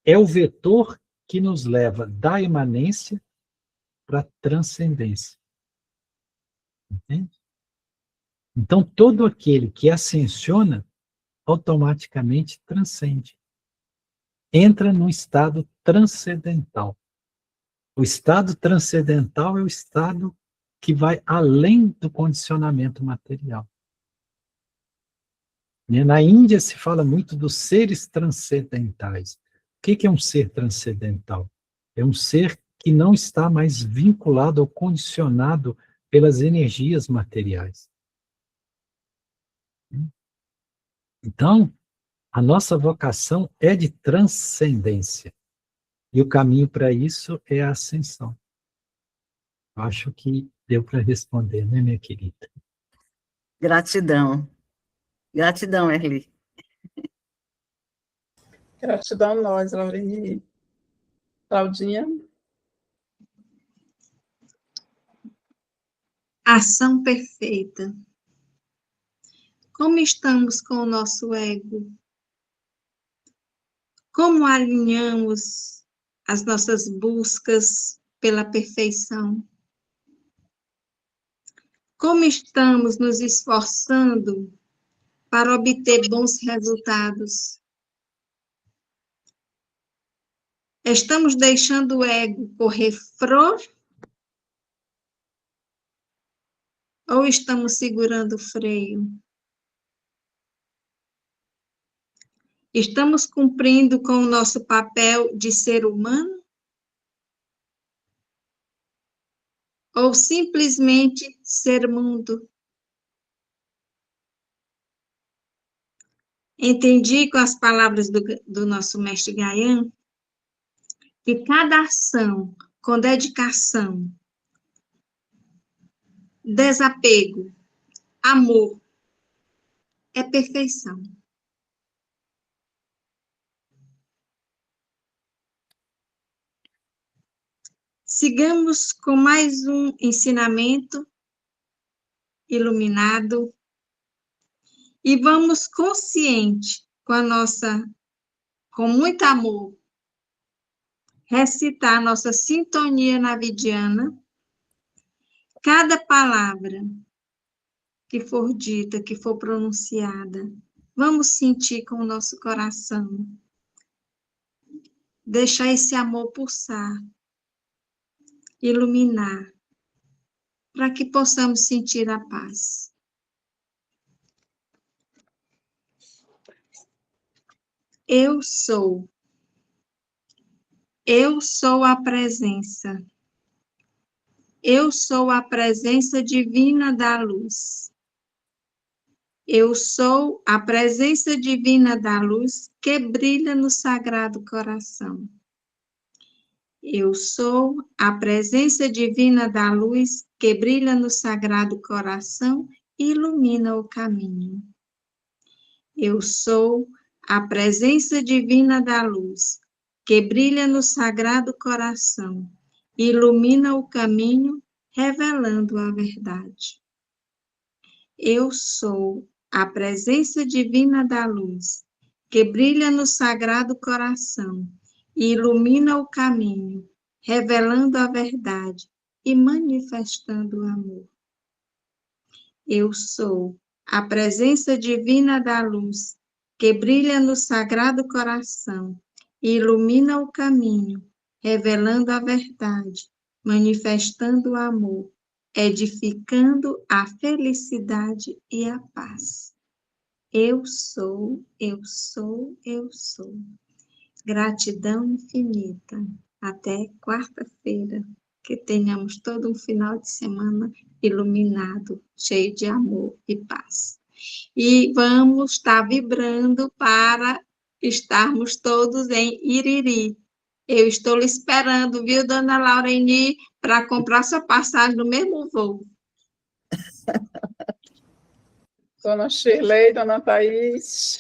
é o vetor que nos leva da emanência para a transcendência. Entende? Então, todo aquele que ascensiona, automaticamente transcende. Entra num estado transcendental. O estado transcendental é o estado que vai além do condicionamento material. Na Índia se fala muito dos seres transcendentais. O que é um ser transcendental? É um ser que não está mais vinculado ou condicionado pelas energias materiais. Então, a nossa vocação é de transcendência. E o caminho para isso é a ascensão. Acho que deu para responder, né, minha querida? Gratidão. Gratidão, Erli. Gratidão a nós, Lorena. Claudinha? Ação perfeita. Como estamos com o nosso ego? Como alinhamos as nossas buscas pela perfeição? Como estamos nos esforçando para obter bons resultados? Estamos deixando o ego correr flor? Ou estamos segurando o freio? Estamos cumprindo com o nosso papel de ser humano? Ou simplesmente ser mundo? Entendi com as palavras do nosso mestre Gayan que cada ação com dedicação, desapego, amor, é perfeição. Sigamos com mais um ensinamento iluminado e vamos consciente com muito amor, recitar nossa sintonia navidiana. Cada palavra que for dita, que for pronunciada, vamos sentir com o nosso coração. Deixar esse amor pulsar, iluminar, para que possamos sentir a paz. Eu sou. Eu sou a presença. Eu sou a presença divina da luz. Eu sou a presença divina da luz que brilha no Sagrado Coração. Eu sou a presença divina da luz que brilha no sagrado coração e ilumina o caminho. Eu sou a presença divina da luz que brilha no sagrado coração e ilumina o caminho, revelando a verdade. Eu sou a presença divina da luz que brilha no sagrado coração e ilumina o caminho, revelando a verdade e manifestando o amor. Eu sou a presença divina da luz que brilha no sagrado coração e ilumina o caminho, revelando a verdade, manifestando o amor, edificando a felicidade e a paz. Eu sou, eu sou, eu sou. Gratidão infinita. Até quarta-feira. Que tenhamos todo um final de semana iluminado, cheio de amor e paz. E vamos estar vibrando para estarmos todos em Iriri. Eu estou lhe esperando, viu, dona Laureni, para comprar sua passagem no mesmo voo. Dona Shirley, dona Thaís,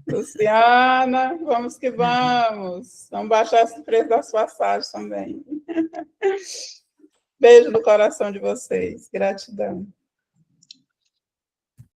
Luciana, vamos que vamos. Vamos baixar esse preço das passagens também. Beijo no coração de vocês. Gratidão.